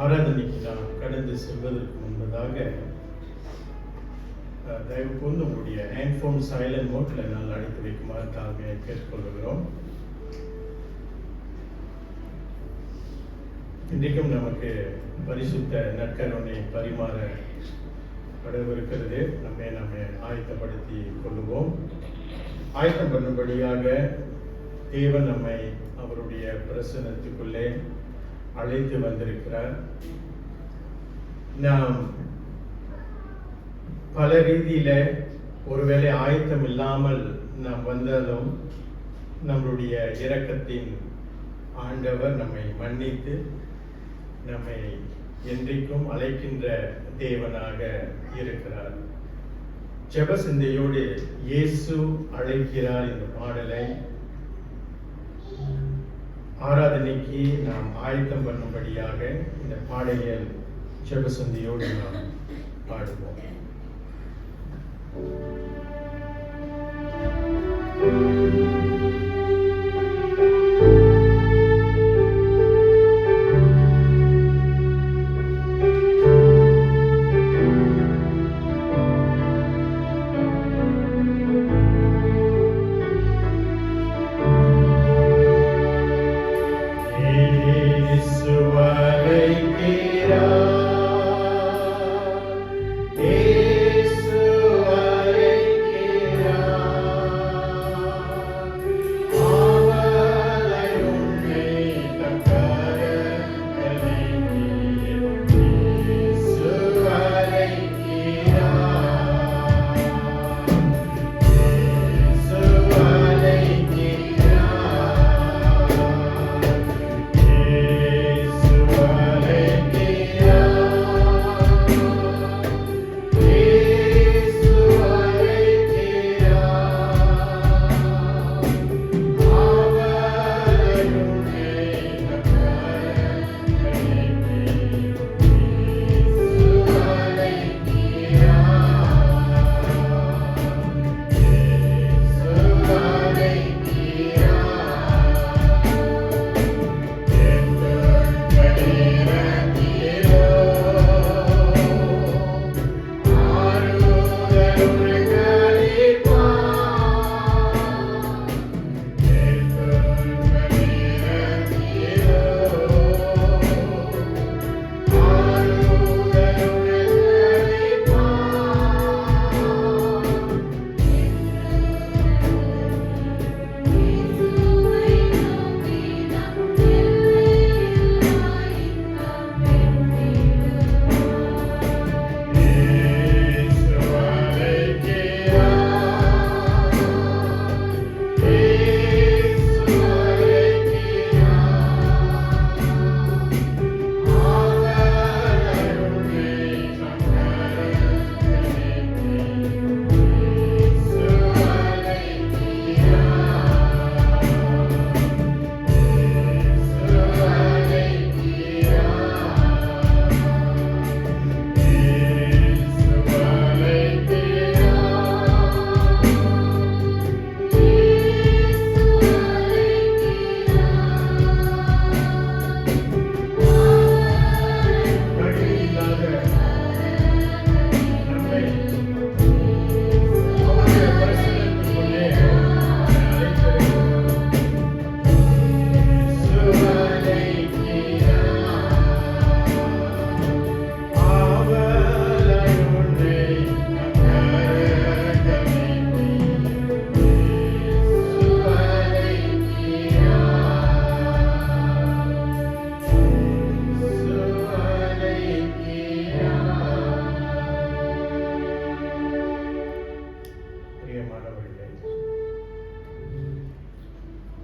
ஆராதனைக்கு நாம் கடந்து செல்வதற்கு முன்பதாக தயவு கூர்ந்து உங்களுடைய ஹேண்ட்ஃபோன் சைலண்ட் மோட்டில் நாங்கள் அடைத்து வைக்குமாறு தாழ்மையை கேட்டுக்கொள்கிறோம். இன்றைக்கும் நமக்கு பரிசுத்த நற்கருணை பரிமாறப்படவிருக்கிறது. நம்மை ஆயத்தப்படுத்தி கொள்ளுவோம். ஆயத்தம் பண்ணும்படியாக தேவன் நம்மை அவருடைய பிரசன்னத்துக்குள்ளே அழைத்து வந்திருக்கிறார். நாம் பல ரீதியில ஒருவேளை ஆயத்தம் இல்லாமல் நாம் வந்தாலும் நம்மளுடைய இரக்கத்தின் ஆண்டவர் நம்மை மன்னித்து நம்மை என்றைக்கும் அழைக்கின்ற தேவனாக இருக்கிறார். ஜெப சிந்தையோடு இயேசு அழைக்கிறார் இந்த பாடலை ஆராதனைக்கு நாம் ஆயத்தம் பண்ணும்படியாக இந்த பாடலில் ஜெப சிந்தையோடு நாம் பாடுவோம்.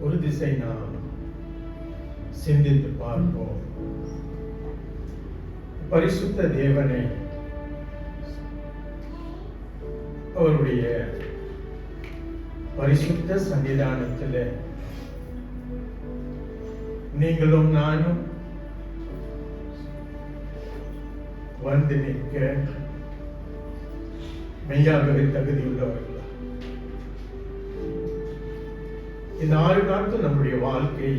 ஒரு திசை நாம் சிந்தித்து பார்ப்போம். பரிசுத்த தேவனை அவருடைய பரிசுத்த சன்னிதானத்தில் நீங்களும் நானும் வந்து நிற்க மெய்யாகவே தகுதியுள்ளவர்கள். இந்த 6 நாட்கள் நம்முடைய வாழ்க்கை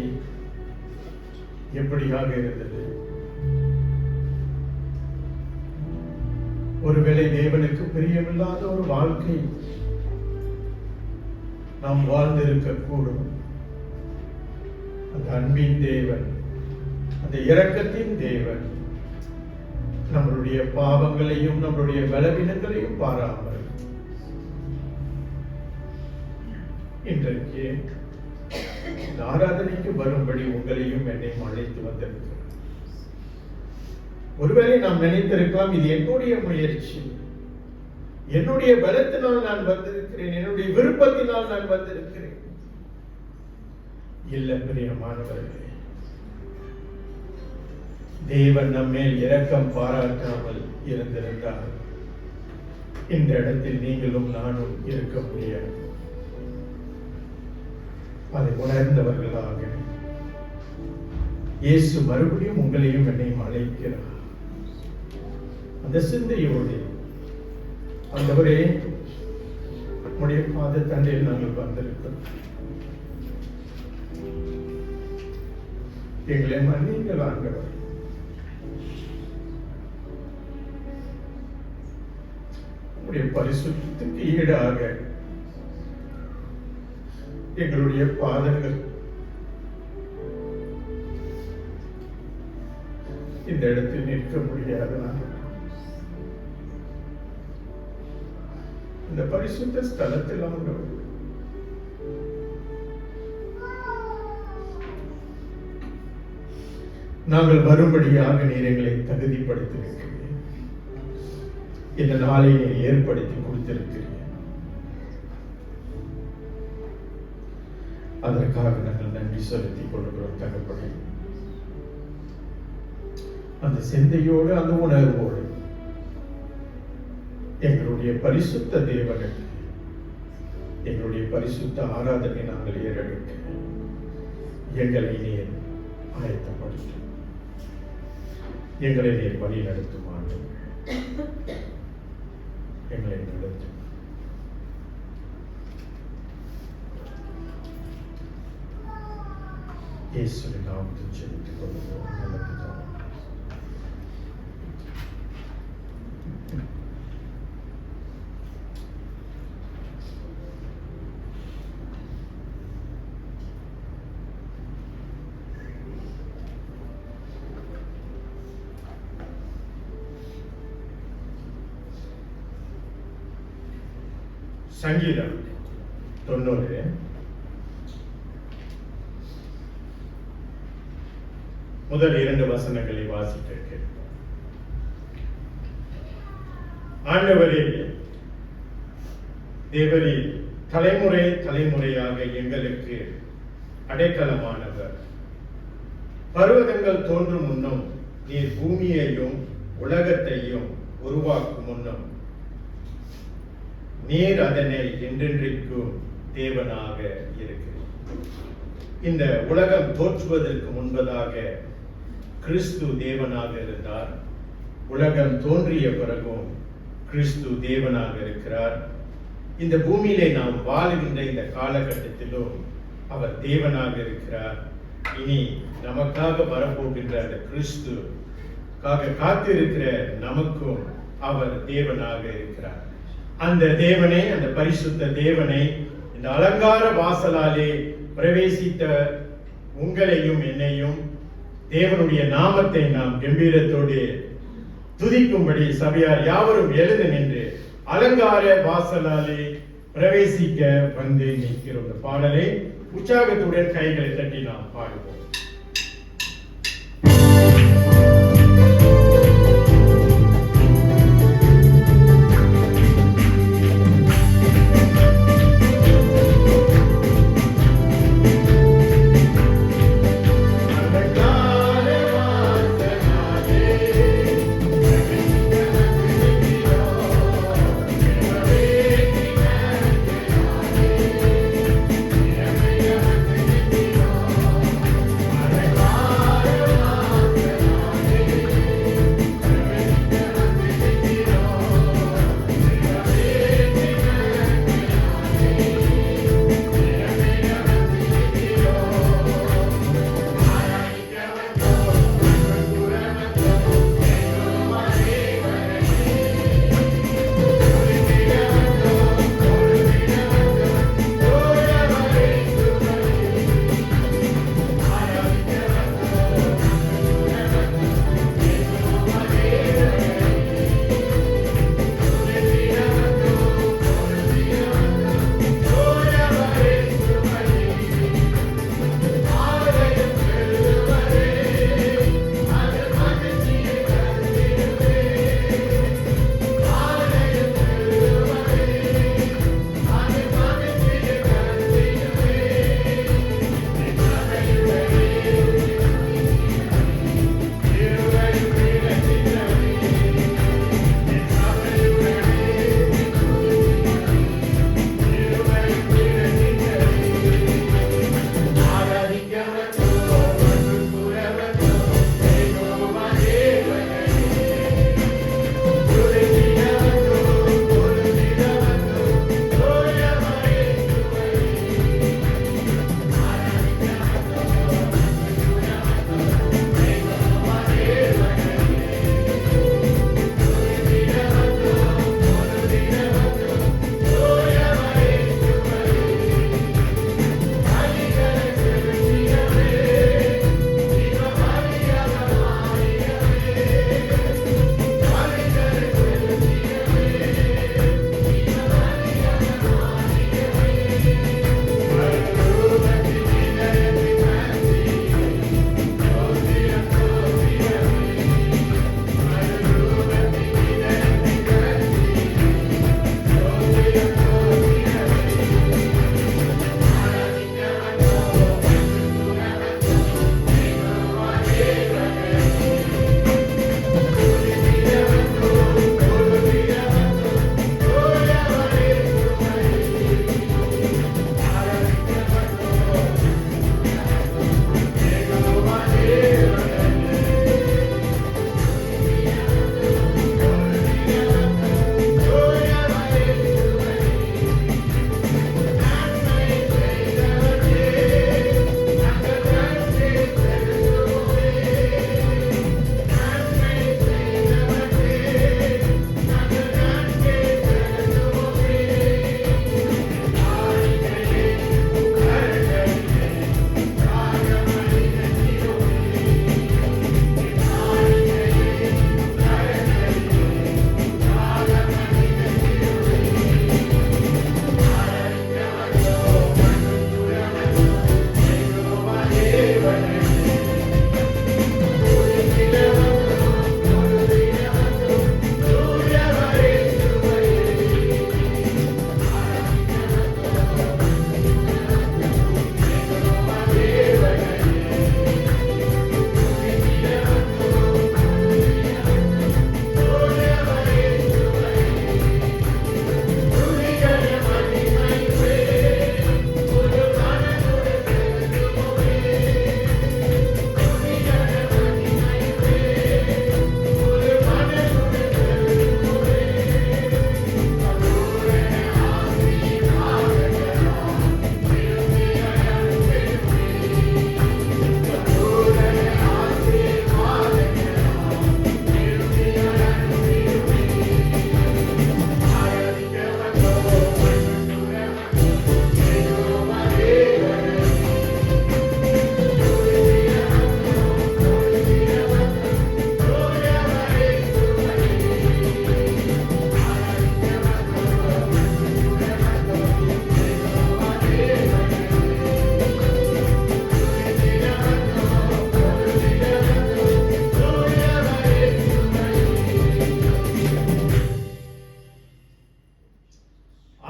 எப்படியாக இருந்தது? ஒருவேளை தேவனுக்கு பிரியமில்லாத ஒரு வாழ்க்கை நாம் வாழ்ந்திருக்க கூடும். அந்த அன்பின் தேவன், அந்த இரக்கத்தின் தேவன் நம்மளுடைய பாவங்களையும் நம்மளுடைய பலவீனங்களையும் பாராமல் இன்றைக்கு இந்த ஆராதனைக்கு வரும்படி உங்களையும் என்னையும் அழைத்து வந்திருக்கிறார். ஒருவேளை நாம் நினைத்திருக்கலாம், இது என்னுடைய முயற்சி, என்னுடைய பலத்தினால் நான் வந்திருக்கிறேன், என்னுடைய விருப்பத்தினால் நான் வந்திருக்கிறேன். இல்ல பிரியமானவர்களே, தேவன் நம்மேல் இரக்கம் பாராட்டாமல் இருந்திருந்தால் இந்த இடத்தில் நீங்களும் நானும் இருக்க முடியாது. அதை உணர்ந்தவர்களாக இயேசு மறுபடியும் உங்களையும் என்னையும் அழைக்கிறார். அந்த சிந்தையோடு, ஆண்டவரே உம்முடைய பாத தண்டையில் நாங்கள் வந்திருக்கிறோம், எங்களை மன்னிங்கள் ஆண்டவர். உம்முடைய பரிசுத்தத்துக்கு ஈடாக எங்களுடைய பாதங்கள் இந்த இடத்தில் நிற்க முடியாது. இந்த பரிசுத்த ஸ்தலத்தில் நாங்கள் வரும்படியாக நீர் எங்களை தகுதிப்படுத்தியிருக்கிறீர்கள். இந்த நாளை நீர் ஏற்படுத்தி கொடுத்திருக்கிறீர்கள். அதற்காக நாங்கள் நன்றி செலுத்திக் கொள்கிறோம் தகப்பனே. அந்த சிந்தையோடு, அந்த உணர்வோடு எங்களுடைய பரிசுத்த தேவனுக்கு எங்களுடைய பரிசுத்த ஆராதனை நாங்கள் ஏறெடுக்க எங்களை நீர் ஆயத்தப்படுத்தும், எங்களை நீர் வழி நடத்தும் ஆண்டவரே. எங்களை நடத்தும். இயேசுவின் நாமத்தில் ஜெபித்துக் கொள்கிறோம் நல்ல பிதாவே. சங்கீதம் 90 முதல் 2 வசனங்களை வாசிக்க கேட்போம். ஆண்டவரே, தேவரே, தலைமுறை தலைமுறையாக எங்களுக்கு அடைக்கலமானவர். பர்வதங்கள் தோன்றும் முன்னும் நீர் பூமியையும் உலகத்தையும் உருவாக்கும் முன்னும் நீர் அதனை என்றென்றைக்கும் தேவனாக இருக்கிறார். இந்த உலகம் தோற்றுவதற்கு முன்பதாக கிறிஸ்து தேவனாக இருந்தார். உலகம் தோன்றிய பிறகும் கிறிஸ்து தேவனாக இருக்கிறார். இந்த பூமியிலே நாம் வாழுகின்ற இந்த காலகட்டத்திலும் அவர் தேவனாக இருக்கிறார். இனி நமக்காக வரப்போகின்ற அந்த கிறிஸ்துக்காக காத்திருக்கிற நமக்கும் அவர் தேவனாக இருக்கிறார். அந்த தேவனை, அந்த பரிசுத்த தேவனை இந்த அலங்கார வாசலாலே பிரவேசித்த உங்களையும் என்னையும் தேவனுடைய நாமத்தை நாம் கம்பீரத்தோடு துதிக்கும்படி சபையார் யாவரும் எழுந்து நின்று அலங்கார வாசலாலே பிரவேசிக்க வந்து நிற்கிற இந்த பாடலை உற்சாகத்துடன் கைகளை தட்டி நாம் பாடுவோம்.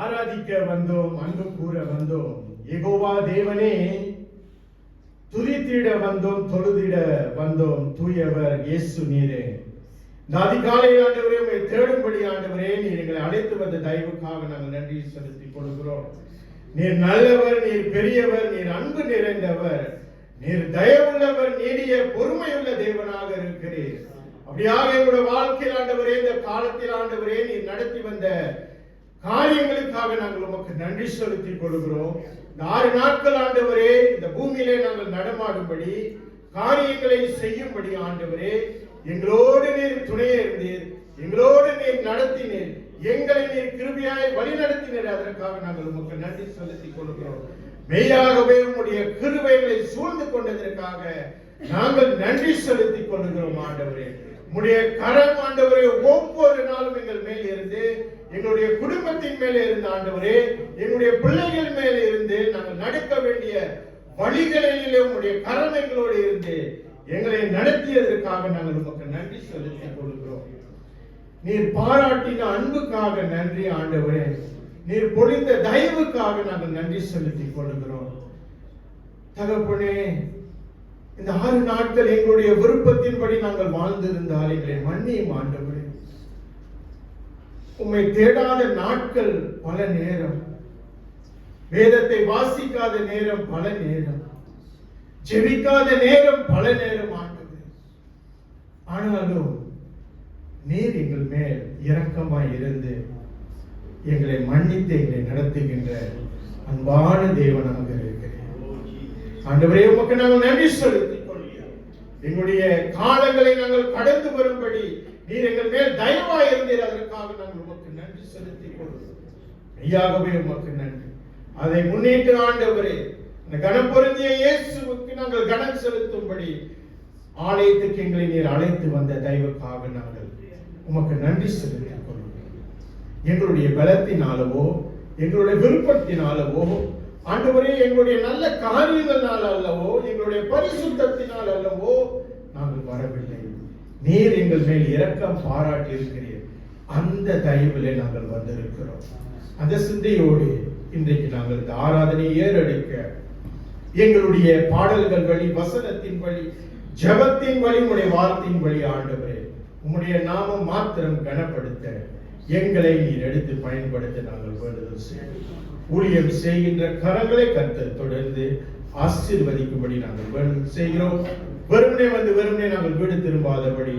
ஆராதிக்க வந்தோம், அன்பு கூற வந்தோம். யெகோவா தேவனே, துதித்திட வந்தோம், தொழுதிட வந்தோம். தூயவர் இயேசு நீரே. இந்த அதிகாலையில் ஆண்டவரே, உம்மை தேடும்படி ஆண்டவரே நீர் எங்களை அழைத்து வந்த தயவுக்காக நாங்கள் நன்றி செலுத்திக் கொள்கிறோம். நீர் நல்லவர், நீர் பெரியவர், நீர் அன்பு நிறைந்தவர், நீர் தயவுள்ளவர், நீடிய பொறுமையுள்ள தேவனாக இருக்கிறீர். அப்படியாக எங்களுடைய வாழ்க்கையில் ஆண்டவரே, இந்த காலத்தில் ஆண்டவரே நீர் நடத்தி வந்த காரியங்களுக்காக நாங்கள் உமக்கு நன்றி செலுத்திக் கொள்கிறோம். இந்த 6 நாட்கள் ஆண்டவரே இந்த பூமியிலே நாங்கள் நடமாடும்படி, காரியங்களை செய்யும்படி ஆண்டவரே எங்களோடு நீர் துணையே இருந்தீர், எங்களோடு நீர் நடத்தினீர், எங்களை நீர் கிருபையாய் வழி நடத்தினீர். அதற்காக நாங்கள் உமக்கு நன்றி செலுத்திக் கொள்கிறோம். மெய்யாகவே உம்முடைய கிருபைகளை சூழ்ந்து கொண்டதற்காக நாங்கள் நன்றி செலுத்திக் கொள்கிறோம். ஆண்டவரே, உம்முடைய கரம் ஆண்டவரே ஒவ்வொரு நாளும் எங்கள் மேல் இருந்து, எங்களுடைய குடும்பத்தின் மேலே இருந்து ஆண்டவரே, எங்களுடைய பிள்ளைகள் மேலே இருந்து, நாங்கள் நடக்க வேண்டிய வழிகளிலே உம்முடைய கரம் எங்களோடு இருந்து எங்களை நடத்தியதற்காக நாங்கள் உமக்கு நன்றி செலுத்திக் கொள்கிறோம். நீர் பாராட்டின அன்புக்காக நன்றி ஆண்டவரே. நீர் பொழிந்த தயவுக்காக நாங்கள் நன்றி செலுத்திக் கொள்கிறோம். தகப்பனே, இந்த 6 நாட்கள் எங்களுடைய விருப்பத்தின்படி நாங்கள் வாழ்ந்திருந்தால் எங்களை மன்னியும் ஆண்டவரே. உம்மை தேடாத நாட்கள் பல நேரம், வேதத்தை வாசிக்காத நேரம் பல நேரம், ஜெபிக்காத நேரம் பல நேரம் ஆண்டவரே. ஆனாலும் நீர் எங்கள் மேல் இரக்கமாய் இருந்து எங்களை மன்னித்து எங்களை நடத்துகின்ற அன்பான தேவனாக இருக்கிறேன். ஆண்டவரே, உமக்கு நாங்கள் நன்றி செலுத்திக் கொள்கிறோம். எங்களுடைய காலங்களை நாங்கள் கடந்து வரும்படி நீர் எங்கள் மேல் தயவாய் இருந்தீர். அதற்காக நாங்கள் உமக்கு நன்றி செலுத்திக் கொள்கிறோம். மெய்யாகவே உமக்கு நன்றி. அதை முன்னிட்டு ஆண்டவரே, இந்த கனம் பொருந்திய இயேசுவுக்கு நாங்கள் கனம் செலுத்தும்படி ஆலயத்துக்கு எங்களை நீர் அழைத்து வந்த தயவுக்காக நாங்கள் உமக்கு நன்றி செலுத்திக் கொள்கிறோம். எங்களுடைய பலத்தினாலவோ, எங்களுடைய விருப்பத்தினாலவோ ஆண்டவரே, எங்களுடைய நல்ல காரியங்களால் அல்லவோ, எங்களுடைய பரிசுத்தத்தினால் அல்லவோ நாங்கள் வரவில்லை. நீர் எங்கள் மேல் இரக்கம் பாராட்டி இருக்கிறீர். அந்த தயவிலே நாங்கள் வந்திருக்கிறோம். அந்த சிந்தையோடு இன்றைக்கு நாங்கள் இந்த ஆராதனையை ஏறெடுக்க எங்களுடைய பாடல்கள் வழி, வசனத்தின் வழி, ஜெபத்தின் வழி, உம்முடைய வார்த்தையின் வழி ஆண்டவரே உம்முடைய நாமம் மாத்திரம் கனப்படுத்த எங்களை நீர் எடுத்து பயன்படுத்த நாங்கள் வேண்டுதல் செய்கிறோம். ஊழியம் செய்கின்ற கரங்களை கர்த்தர் தொடர்ந்து ஆசீர்வதிக்கும்படி நாங்கள் வேண்டுதல் செய்கிறோம். வெறுமனே நாங்கள் வீடு திரும்பாதபடி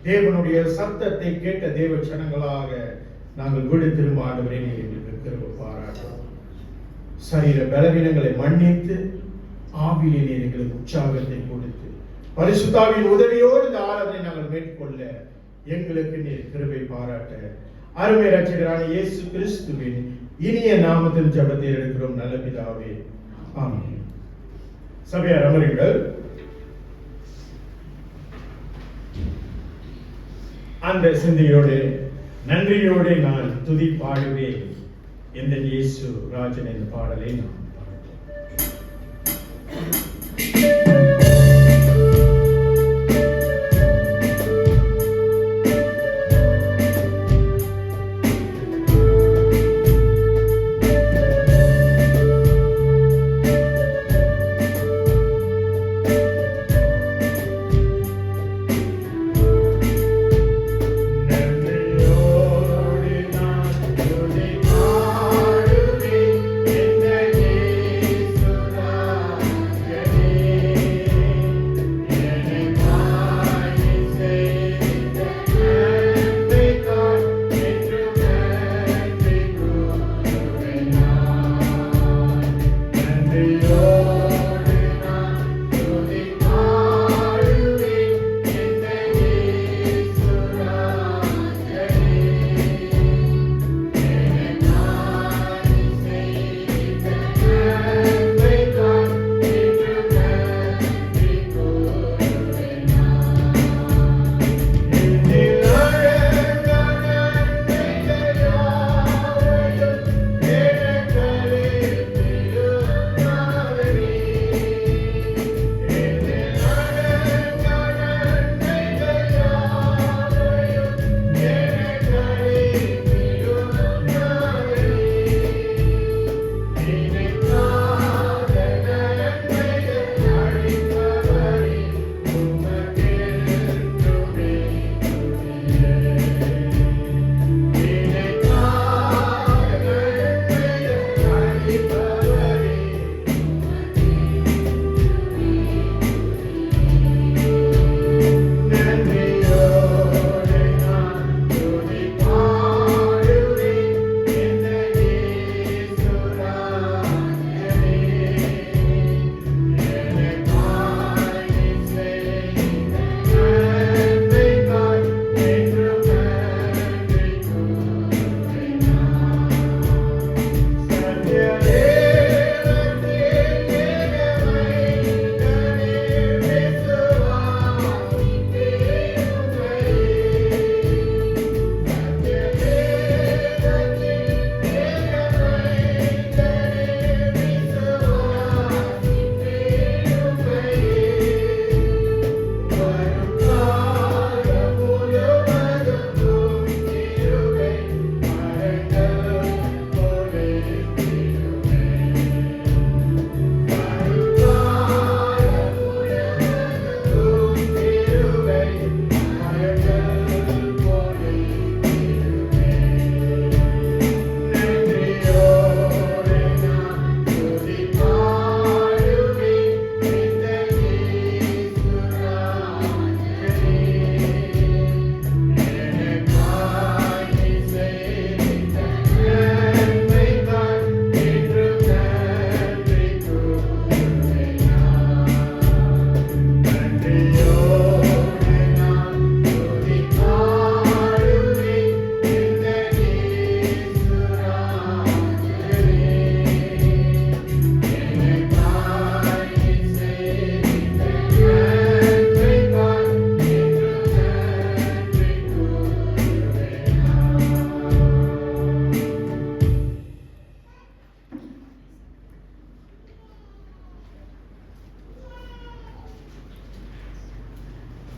தேவனுடைய சத்தத்தை கேட்ட தேவ ஜனங்களாக நாங்கள் வீடு திரும்ப ஆண்டவரே நீர் எங்களுக்கு கிருபை பாராட்டுகிறோம். சரீர பலவீனங்களை மன்னித்து ஆவியிலே நீர் எங்களுக்கு உற்சாகத்தை கொடுத்து பரிசுத்தாவின் உதவியோடு இந்த ஆராதனை நாங்கள் மேற்கொள்ள எங்களுக்கு நீர் கிருபை பாராட்ட அருமை இரட்சகரான இயேசு கிறிஸ்துவின் இனிய நாமத்தில் ஜெபத்தை எடுக்கிறோம் நல்ல பிதாவே, ஆமென். சபையார் அமருங்கள். அந்த சிந்தையோடு நன்றியோடு நான் துதி பாடுவேன் எந்த இயேசு ராஜன் என்ற பாடலை நான் Yeah.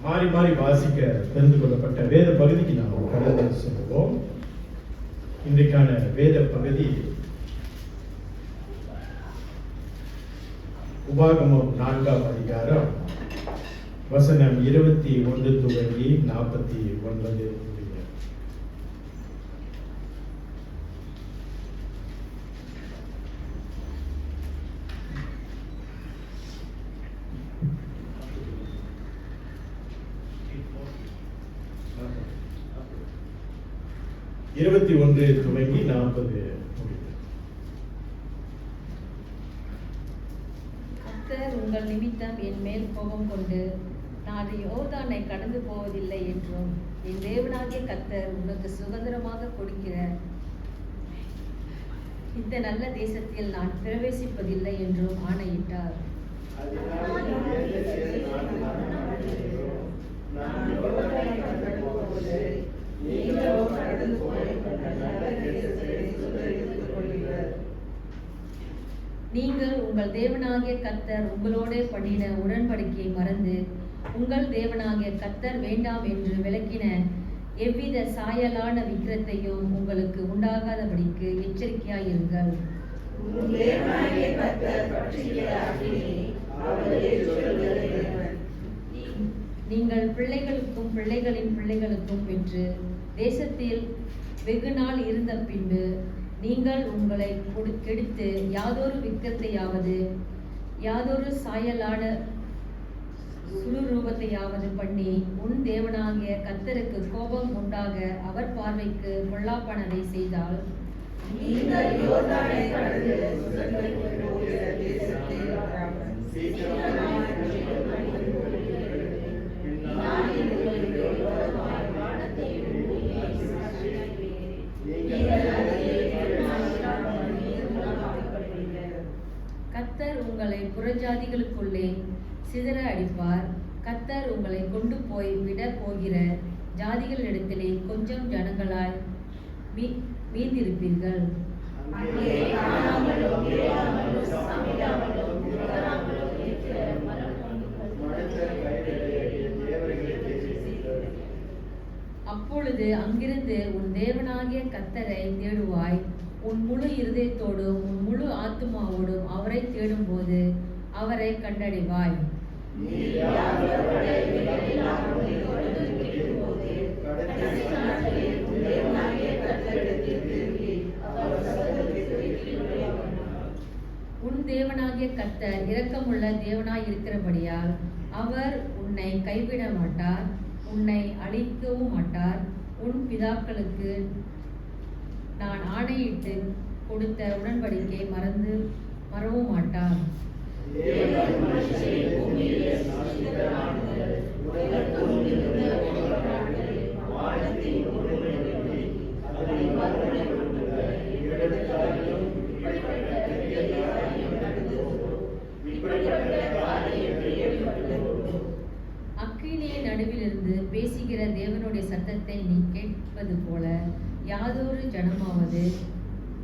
மாறி மாறி வாசிக்க தெரிந்து கொள்ளப்பட்ட வேத பகுதிக்கு நாம் கடந்து செல்வோம். இன்றைக்கான வேத பகுதி உபாகமம் 4ஆம் அதிகாரம் வசனம் 21 துவங்கி 49 முடிய. இருபத்தி 21 துவங்கி 40 முடிய. உங்கள் நிமித்தம் என் மேல் கோபம் கொண்டு நான் யோர்தானை கடந்து போவதில்லை என்றும் என் தேவனாகிய கர்த்தர் உனக்கு சுதந்திரமாக கொடுக்கிற இந்த நல்ல தேசத்தில் நான் பிரவேசிப்பதில்லை என்றும் ஆணையிட்டார். நீங்கள் உங்கள் தேவனாகிய கர்த்தர் உங்களோட பண்ணின உடன்படிக்கையை மறந்து உங்கள் தேவனாகிய கர்த்தர் வேண்டாம் என்று விலக்கின எவ்வித சாயலான விக்கிரத்தையும் உங்களுக்கு உண்டாகாதபடிக்கு எச்சரிக்கையாயிருங்கள். நீங்கள் பிள்ளைகளுக்கும் பிள்ளைகளின் பிள்ளைகளுக்கும் பெற்று தேசத்தில் வெகு நாள் இருந்த பின்பு நீங்கள் உங்களை கெடுத்து யாதொரு விக்கிரத்தையாவது யாதொரு சாயலான சுழுரூபத்தையாவது பண்ணி உன் தேவனாகிய கர்த்தருக்கு கோபம் உண்டாக அவர் பார்வைக்கு பொல்லாப்பானதை செய்தால் கர்த்தர் உங்களை புறஜாதிகளுக்குள்ளே சிதற அடிப்பார். கர்த்தர் உங்களை கொண்டு போய் விட போகிற ஜாதிகளிடத்திலே கொஞ்சம் ஜனங்களாய் மீந்திருப்பீர்கள். அப்பொழுது அங்கிருந்து உன் தேவனாகிய கர்த்தரை தேடுவாய். உன் முழு இருதயத்தோடும் உன் முழு ஆத்துமாவோடும் அவரை தேடும்போது அவரை கண்டடைவாய். உன் தேவனாகிய கர்த்தர் இரக்கமுள்ள தேவனாய் இருக்கிறபடியால் அவர் உன்னை கைவிட மாட்டார், உன்னை அழிக்கவும் மாட்டார். உன் பிதாக்களுக்கு நான் ஆணையிட்டு கொடுத்த உடன்படிக்கை மறவும் மாட்டார். அக்கினியை நடுவிலிருந்து பேசுகிற தேவனுடைய சத்தத்தை நீ கேட்பது போல யாதொரு ஜனமாவது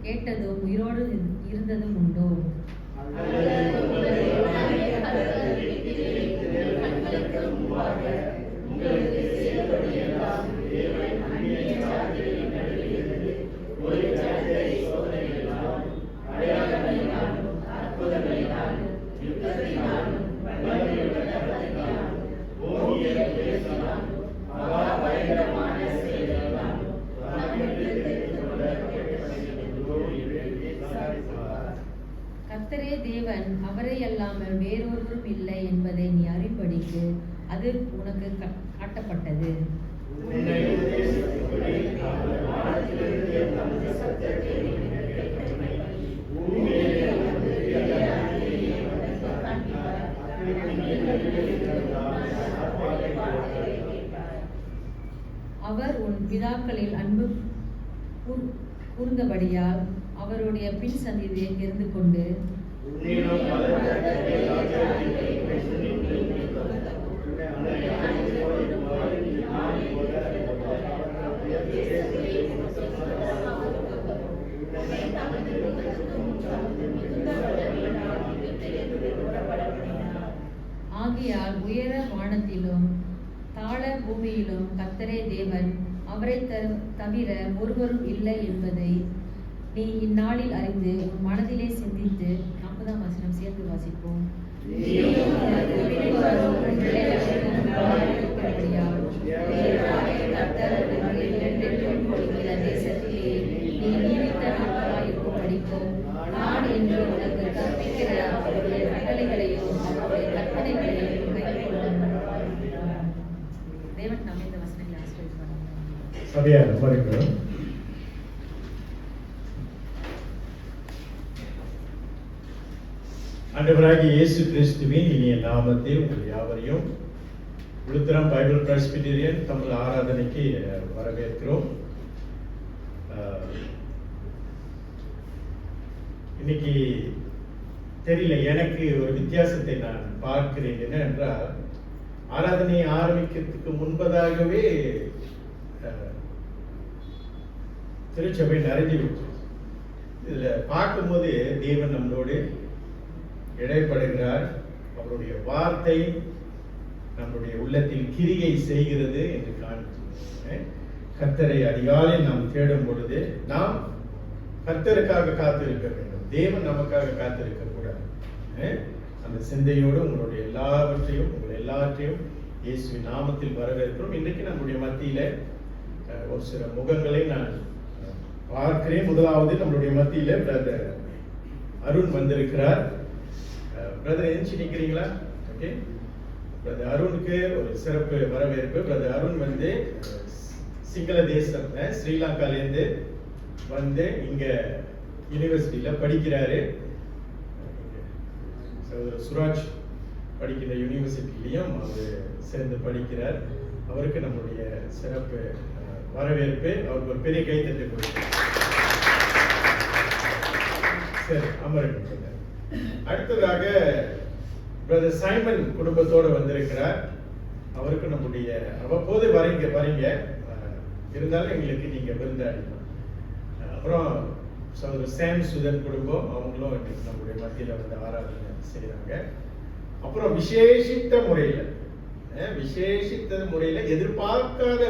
கேட்டதும் உயிரோடு இருந்ததும் உண்டோ? கர்த்தரே தேவன், அவரை அல்லாமல் வேறொருவரும் இல்லை என்பதை நீ அறியும்படிக்கு அது உனக்கு காட்டப்பட்டது. அவர் உன் பிதாக்களில் அன்பு கூர்ந்தபடியால் அவருடைய பின் சந்ததியை தெரிந்து கொண்டு ஆகையால் உயர வானத்திலும் வான பூமியிலும் கர்த்தரே தேவன், அவரை தவிர ஒருவரும் இல்லை என்பதை நீ இந்நாளில் அறிந்து உன் மனதிலே சிந்தித்து. 40ஆம் வசனம் சேர்ந்து வாசிப்போம். தேசத்திலே நீ நீடித்த நாட்களாயிருக்கும் படிக்கும் நான் என்று உனக்கு கற்பிக்கிற அவருடைய கட்டளைகளையும் அவருடைய கற்பனைகளையும் கைக்கொள்ளும். தேவன் நம்ம இந்த வசனங்களை ஆசீர்வதிப்பார். சபையார் வருகிறோம். ஆண்டவராகிய இயேசு கிறிஸ்துவின் இனிய நாமத்தில் உங்கள் யாவரையும் உளுத்தரம் பைபிள் பிரெஸ்பிட்டேரியன் தமிழ் ஆராதனைக்கு வரவேற்கிறோம். இன்னைக்கு தெரியல, எனக்கு ஒரு வித்தியாசத்தை நான் பார்க்கிறேன். என்னவென்றால், ஆராதனை ஆரம்பிக்கிறதுக்கு முன்பதாகவே திருச்சபை நிறைஞ்சு விட்டு இதுல பார்க்கும்போது தேவன் நம்மளோடு இடைப்படுகிறார். அவருடைய வார்த்தை நம்முடைய உள்ளத்தில் கிரியை செய்கிறது என்று காண்கிறோம். கர்த்தரை அதிகாலை நாம் தேடும் பொழுது நாம் கர்த்தருக்காக காத்திருக்க வேண்டும். தேவன் நமக்காக காத்திருக்க கூடாது. அந்த சிந்தையோடு உங்களுடைய எல்லாவற்றையும் உங்கள் எல்லாற்றையும் இயேசுவின் நாமத்தில் வரவேற்கிறோம். இன்றைக்கு நம்முடைய மத்தியில ஒரு சில முகங்களை நான் பார்க்கிறேன். முதலாவது நம்மளுடைய மத்தியில பிரதர் அருண் வந்திருக்கிறார். பிரதர் எந்திச்சு நிற்கிறீங்களா? ஓகே, பிரதர் அருணுக்கு ஒரு சிறப்பு வரவேற்பு. பிரதர் அருண் வந்து சிங்கள தேசத்துல ஸ்ரீலங்காலேருந்து வந்து இங்க யூனிவர்சிட்டியில படிக்கிறாரு. சுராஜ் படிக்கிற யூனிவர்சிட்டிலையும் அவர் சேர்ந்து படிக்கிறார். அவருக்கு நம்முடைய சிறப்பு வரவேற்பு. அவருக்கு ஒரு பெரிய கைத்தட்டு கொடுக்கிறார். சரி, அமருங்க. அடுத்ததாக பிரதர் சைமன் குடும்பத்தோடு வந்திருக்கிறார். அவருக்கு நம்முடைய அவ்வப்போது வரீங்க இருந்தாலும் எங்களுக்கு நீங்க விருந்தாடிக்கலாம். அப்புறம் சகோதரர் சாம் சுதன் குடும்பம், அவங்களும் இன்னைக்கு நம்முடைய மத்தியில வந்து ஆராதனை செய்யறாங்க. அப்புறம் விசேஷித்த முறையில எதிர்பார்க்காத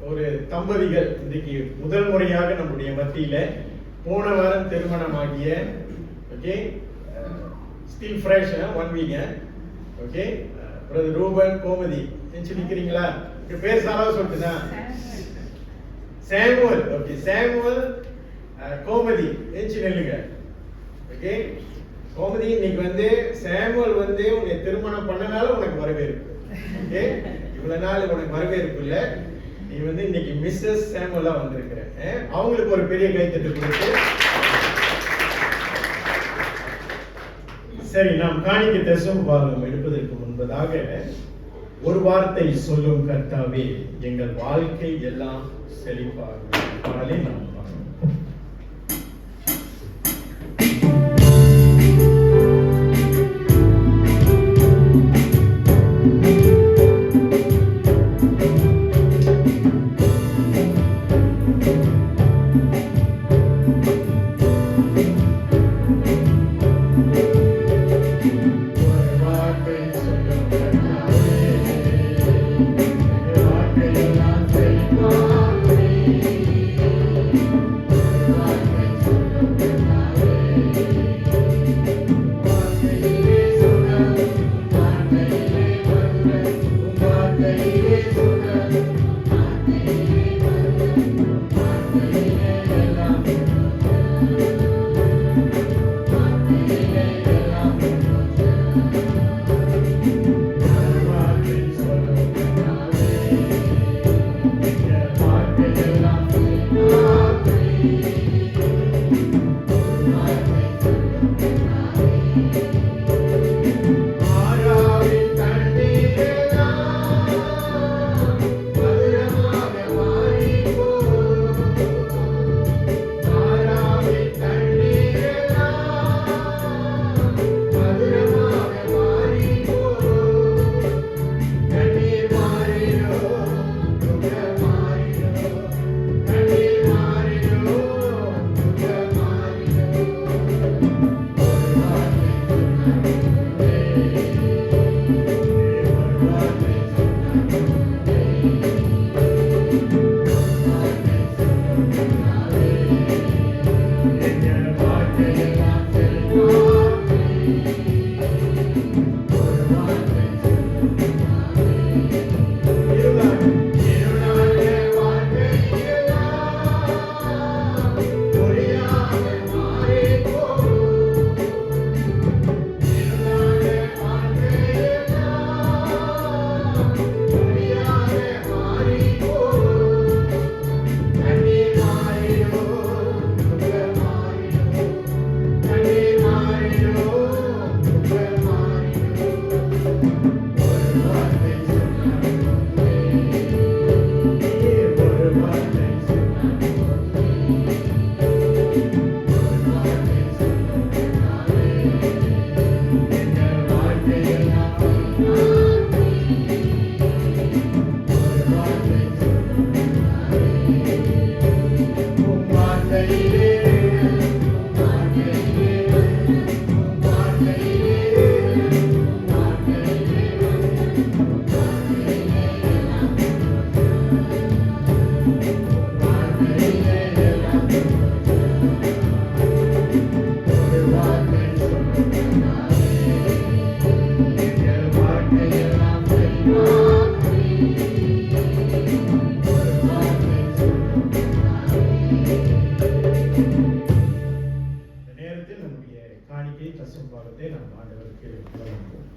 ஒரு தம்பதிகள் இன்றைக்கு முதல் முறையாக நம்முடைய மத்தியில போன வாரம் திருமணமாகிய, okay, still fresh 1 week. Okay, brother Reuben Gomathi எஞ்சி நிக்கிறீங்களா? பேர் சாரா சொல்லிட்டுனா சாமுவல். ஓகே, சாமுவல் கோமதி எஞ்சி நெல்லுங்க. ஓகே, கோமதி இன்னைக்கு வந்து சாமுவல் வந்து உன்னை திருமணம் பண்ணனால உனக்கு வரவேற்பு. ஓகே, இவ்வளவு நாள் உனக்கு வரவேற்பு இல்ல, நீ வந்து இன்னைக்கு மிஸ்ஸஸ் சாமுவலா வந்திருக்கிற. அவங்களுக்கு ஒரு பெரிய கைத்தட்டு கொடுத்து. சரி, நாம் காணிக்க தசம பாகம் எடுப்பதற்கு முன்பதாக ஒரு வார்த்தை சொல்லும் கர்த்தாவே, எங்கள் வாழ்க்கை எல்லாம் செழிப்பாக நாம் தசமபாகத்தை நாம் ஆண்டவருக்கு வழங்குவோம்.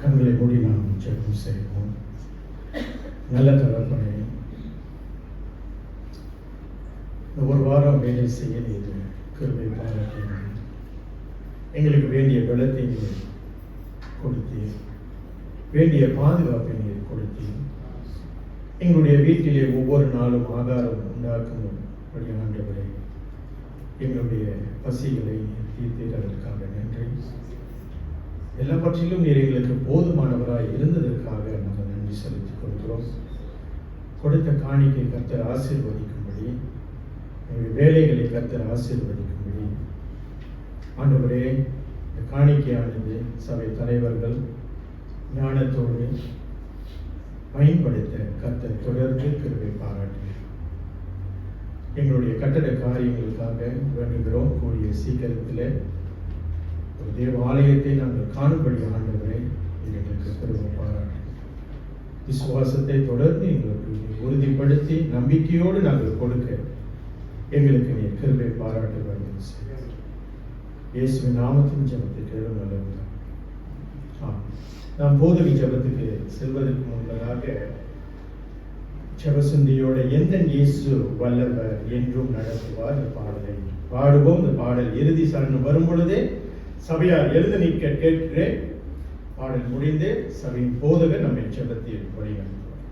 கண்களை மூடி நாம் ஜெபம் செய்வோம். நல்ல தகப்பனே, ஒரு வாரம் வேலை செய்ய நீர் கிருபை பாராட்டினீர். எங்களுக்கு வேண்டிய பலத்தை நீர் கொடுத்தீர், வேண்டிய பாதுகாப்பை நீர் கொடுத்தீர். எங்களுடைய வீட்டிலே ஒவ்வொரு நாளும் ஆகாரம் உண்டாக்கும்படி ஆண்டவரே, எங்களுடைய பசிகளை நீர் தீர்த்தீர். அதற்காக நன்றி. எல்லாவற்றிலும் நீர் எங்களுக்கு போதுமானவராய் இருந்ததற்காக நாங்கள் நன்றி செலுத்திக் கொள்கிறோம். கொடுத்த காணிக்கை கர்த்தர் ஆசீர்வதிக்கும்படி, எங்களுடைய வேலைகளை கர்த்தர் ஆசீர்வதிக்கும்படி ஆண்டவரே, இந்த காணிக்கையானது சபை தலைவர்கள் ஞானத்தோடு பயன்படுத்த கர்த்தர் தொடர்ந்து கிருபை பாராட்டினார். எங்களுடைய கட்டட காரியங்களுக்காக வேண்டுகிறோம். கூடிய சீக்கிரத்தில் ஒரு தேவாலயத்தை நாங்கள் காணும்படி ஆண்டவரை எங்களுக்கு கிருபை பாராட்டு. விசுவாசத்தை தொடர்ந்து எங்களுக்கு உறுதிப்படுத்தி நம்பிக்கையோடு நாங்கள் கொடுக்க எங்களுக்கு நீ கிருபை பாராட்ட வேண்டும். இயேசுவின் நாமத்தின் ஜெபத்தை கேளும் நல்லவர்கள். நாம் போதவி ஜெபத்துக்கு செல்வதற்கு முன்பதாக ஜெபசுந்தியோட எந்த இயேசு வல்லவர் என்றும் நடத்துவார் இந்த பாடலை பாடுவோம். இந்த பாடல் இறுதி சரணம் வரும் பொழுதே சபையார் எழுத நிற்க கேட்கிறேன். பாடல் முடிந்து சபையின் போதகர் நம்மை ஜெபத்தில் வழிநடத்துவார்.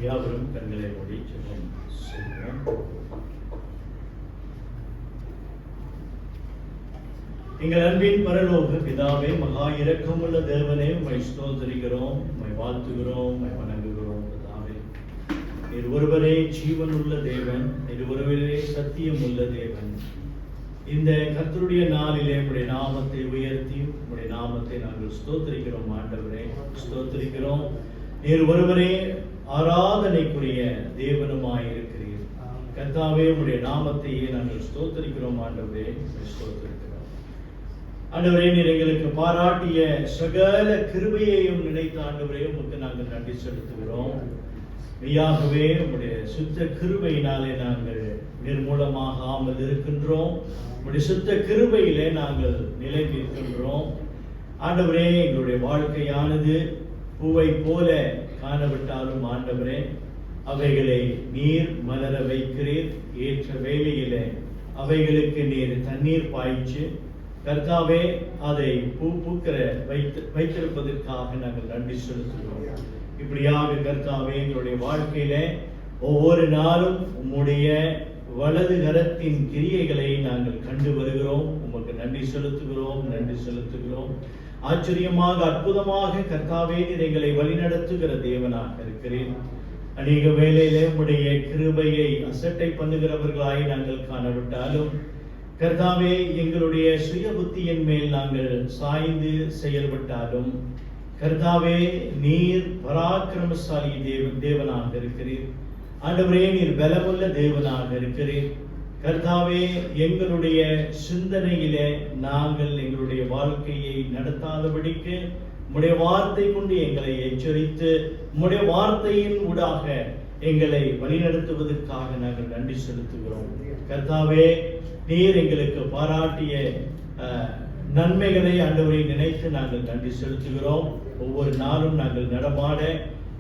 யாவரும் கண்களை மூடி ஜெபம் செய்வோம். எங்கள் அன்பின் பரலோக பிதாவே, மகா இரக்கமுள்ள தேவனே, உம்மை ஸ்தோத்திரிக்கிறோம், உம்மை வாழ்த்துகிறோம், உம்மை வணங்குகிறோம். பிதாவே, நீர் ஒருவரே ஜீவனுள்ள தேவன், நீர் ஒருவரே சத்தியம் உள்ள தேவன். இந்த கர்த்தருடைய நாளிலே உம்முடைய நாமத்தை உயர்த்தி உம்முடைய நாமத்தை நாங்கள் ஸ்தோத்திரிக்கிறோம். ஆண்டவரே, ஸ்தோத்திரிக்கிறோம். நீர் ஒருவரே ஆராதனைக்குரிய தேவனுமாய் இருக்கிறீர். கர்த்தாவே, உம்முடைய நாமத்தையே நாங்கள் ஸ்தோத்திரிக்கிறோம். ஆண்டவரே, ஸ்தோத்திரிக்கிறோம். ஆண்டவரே, நீர் எங்களுக்கு பாராட்டிய சகல கிருபையையும் நினைத்த ஆண்டவரே, உமக்கு நாங்கள் நன்றி செலுத்துகிறோம். மெய்யாகவே உம்முடைய சுத்த கிருபையினாலே நாங்கள் நிர்மூலமாகாமல் இருக்கின்றோம். உம்முடைய சுத்த கிருபையிலே நாங்கள் நிலை நிற்கின்றோம். ஆண்டவரே, எங்களுடைய வாழ்க்கையானது பூவை போல காணவிட்டாலும் ஆண்டவரே, அவைகளை நீர் மலர வைக்கிறீர். ஏற்ற வேளையிலே அவைகளுக்கு நீர் தண்ணீர் பாய்ச்சி கர்த்தாவே அதை பூ பூக்கிற வைத்திருப்பதற்காக நாங்கள் நன்றி செலுத்துகிறோம். இப்படியாக கர்த்தாவே, எங்களுடைய வாழ்க்கையில ஒவ்வொரு நாளும் உம்முடைய வலது கரத்தின் கிரியைகளை நாங்கள் கண்டு வருகிறோம். உமக்கு நன்றி செலுத்துகிறோம், நன்றி செலுத்துகிறோம். ஆச்சரியமாக, அற்புதமாக கர்த்தாவே, நீர் எங்களை வழிநடத்துகிற தேவனாக இருக்கிறேன். அநேக வேளையிலே உம்முடைய கிருபையை அசட்டை பண்ணுகிறவர்களாய் நாங்கள் காணவிட்டாலும் கர்த்தாவே, எங்களுடைய சுய புத்தியின் மேல் நாங்கள் சாய்ந்து செயல்பட்டாலும் கர்த்தாவே, நீர் பராக்கிரமசாலி தேவனாக இருக்கிறீர். ஆண்டவரே, நீர் பலமுள்ள தேவனாக இருக்கிறீர். கர்த்தாவே, எங்களுடைய சிந்தனையிலே நாங்கள் எங்களுடைய வாழ்க்கையை நடத்தாதபடிக்கு உம்முடைய வார்த்தை கொண்டு எங்களை எச்சரித்து உம்முடைய வார்த்தையின் ஊடாக எங்களை வழிநடத்துவதற்காக நாங்கள் நன்றி செலுத்துகிறோம். கர்த்தாவே, நீர் எங்களுக்கு பாராட்டிய நன்மைகளை ஆண்டவரை நினைத்து நாங்கள் நன்றி செலுத்துகிறோம். ஒவ்வொரு நாளும் நாங்கள் நடமாட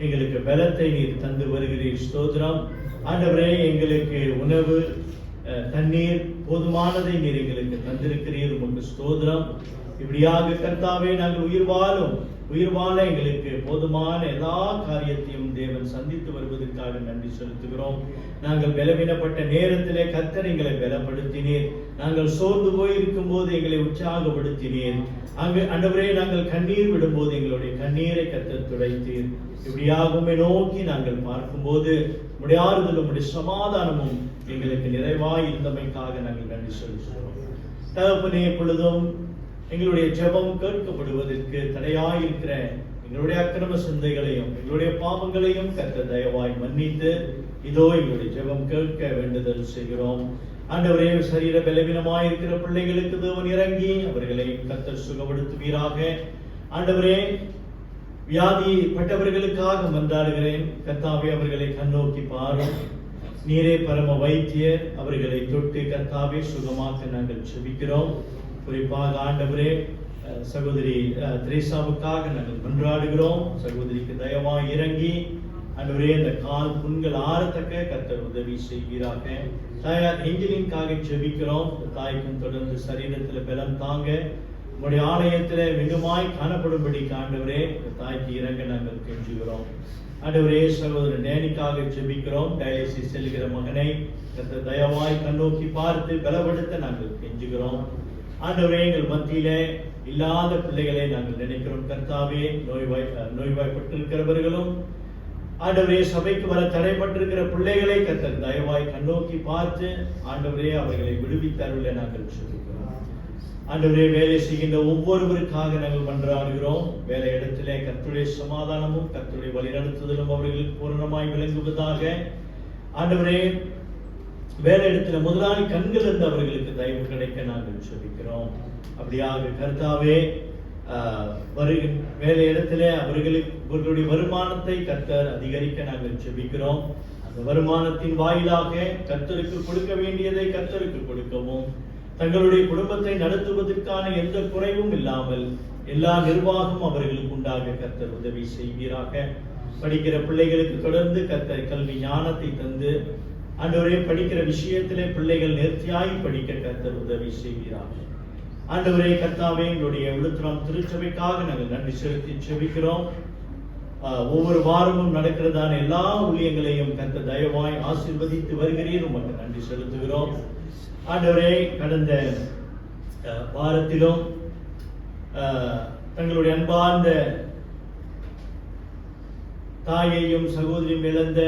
எங்களுக்கு பலத்தை நீர் தந்து வருகிறீர். ஸ்தோத்திரம். ஆண்டவரே, எங்களுக்கு உணவு தண்ணீர் போதுமானதை நீர் எங்களுக்கு தந்திருக்கிறீர். உமக்கு ஸ்தோத்திரம். இப்படியாக கர்த்தாவே, நாங்கள் உயிர் வாழ எங்களுக்கு போதுமான எல்லா காரியத்தையும் தேவன் சந்தித்து வருவதற்காக நன்றி செலுத்துகிறோம். நாங்கள் பலவீனப்பட்ட நேரத்திலே கர்த்தர் எங்களை பலப்படுத்தினீர். நாங்கள் சோர்ந்து போய் இருக்கும் போது எங்களை உற்சாகப்படுத்தினீர். ஆண்டவரே, நாங்கள் கண்ணீர் விடும்போது எங்களுடைய கண்ணீரை கர்த்தர் துடைத்தீர். இப்படியாக உம்மை நோக்கி நாங்கள் பார்க்கும்போது உம்முடைய ஆறுதலும் உம்முடைய சமாதானமும் எங்களுக்கு நிறைவாய் இருந்தமைக்காக நாங்கள் நன்றி செலுத்துகிறோம். தகப்பனே, பொழுதும் எங்களுடைய ஜெபம் கேட்கப்படுவதற்கு தடையாயிருக்கிற எங்களுடைய அக்கிரம சிந்தைகளையும் எங்களுடைய பாவங்களையும் கர்த்தர் தயவாய் மன்னித்து இதோ எங்களுடைய ஜெபம் கேட்க வேண்டுதல் செய்கிறோம். ஆண்டவரே, சரீர பலவீனமாயிருக்கிற பிள்ளைகளுக்கு தேவன் இறங்கி அவர்களை கர்த்தர் சுகப்படுத்துவீராக. ஆண்டவரே, வியாதிப்பட்டவர்களுக்காக மன்றாடுகிறேன். கர்த்தாவே, அவர்களை கண்ணோக்கி பாரும். நீரே பரம வைத்தியர். அவர்களை தொட்டு கர்த்தாவே சுகமாக்க நாங்கள் செபிக்கிறோம். குறிப்பாக ஆண்டவரே, சகோதரி திரேசாவுக்காக நாங்கள் மன்றாடுகிறோம். சகோதரிக்கு தயவாய் இறங்கி ஆண்டவரே, இந்த கால் புண்கள் ஆறத்தக்க கர்த்தர் உதவி செய்வீராக. தாயார் எஞ்சிலின்காக செபிக்கிறோம். தாய்க்கும் தொடர்ந்து சரீரத்தில் பலம் தாங்க உங்களுடைய ஆலயத்தில் வெகுமாய் காணப்படும்படி ஆண்டவரே, தாய்க்கு இறங்க நாங்கள் கெஞ்சுகிறோம். ஆண்டவரே, சகோதரர் டேனிக்காக செபிக்கிறோம். டயாலிசிஸ் செல்கிற மகனை கர்த்தர் தயவாய் கண்ணோக்கி பார்த்து பலப்படுத்த நாங்கள் கெஞ்சுகிறோம். ஆண்டவரே, எங்கள் மத்தியிலே இல்லாத பிள்ளைகளை நாங்கள் நினைக்கிறோம். கர்த்தாவே, நோய்வாய்ப்பட்டிருக்கிறவர்களும் ஆண்டவரே, சபைக்கு வர தடைப்பட்டிருக்கிற பிள்ளைகளை கர்த்தர் தயவாய் கண்ணோக்கி பார்த்து ஆண்டவரே அவர்களை விடுவித்தருள நாங்கள் சொல்லுகிறோம். ஆண்டவரே, வேலை செய்கின்ற ஒவ்வொருவருக்காக நாங்கள் மன்றாடுகிறோம். வேலை இடத்திலே கர்த்தருடைய சமாதானமும் கர்த்தருடைய வழிநடத்துதலும் அவர்களுக்கு பூரணமாய் விளங்குவதாக. ஆண்டவரே, வேலை இடத்துல முதலாளி கண்கள் இருந்து அவர்களுக்கு தயவு கிடைக்க நாங்கள் சொல்லிக்கிறோம். அப்படியாக கர்த்தாவே, வேலை இடத்துல அவர்களுடைய வருமானத்தை கர்த்தர் அதிகரிக்க நாங்கள் செபிக்கிறோம். அந்த வருமானத்தின் வாயிலாக கர்த்தருக்கு கொடுக்க வேண்டியதை கர்த்தருக்கு கொடுக்கவும், தங்களுடைய குடும்பத்தை நடத்துவதற்கான எந்த குறைவும் இல்லாமல் எல்லா நிர்வாகம் அவர்களுக்கு உண்டாக கர்த்தர் உதவி செய்வீராக. படிக்கிற பிள்ளைகளுக்கு தொடர்ந்து கர்த்தர் கல்வி ஞானத்தை தந்து ஆண்டவரே, படிக்கிற விஷயத்திலே பிள்ளைகள் நேர்த்தியாய் படிக்க கர்த்தர் உதவி செய்வீராக. ஆண்டவரே கர்த்தாவே, எங்களுடைய விழுப்புரம் திருச்சபைக்காக நாங்கள் நன்றி செலுத்தி செபிக்கிறோம். ஒவ்வொரு வாரமும் நடக்கிறதான எல்லா ஊழியங்களையும் கர்த்தர் தயவாய் ஆசீர்வதித்து வருகிறீர். உமக்கு நன்றி செலுத்துகிறோம். ஆண்டவரே, கடந்த வாரத்திலும் தங்களுடைய அன்பார்ந்த தாயையும் சகோதரியும் இழந்த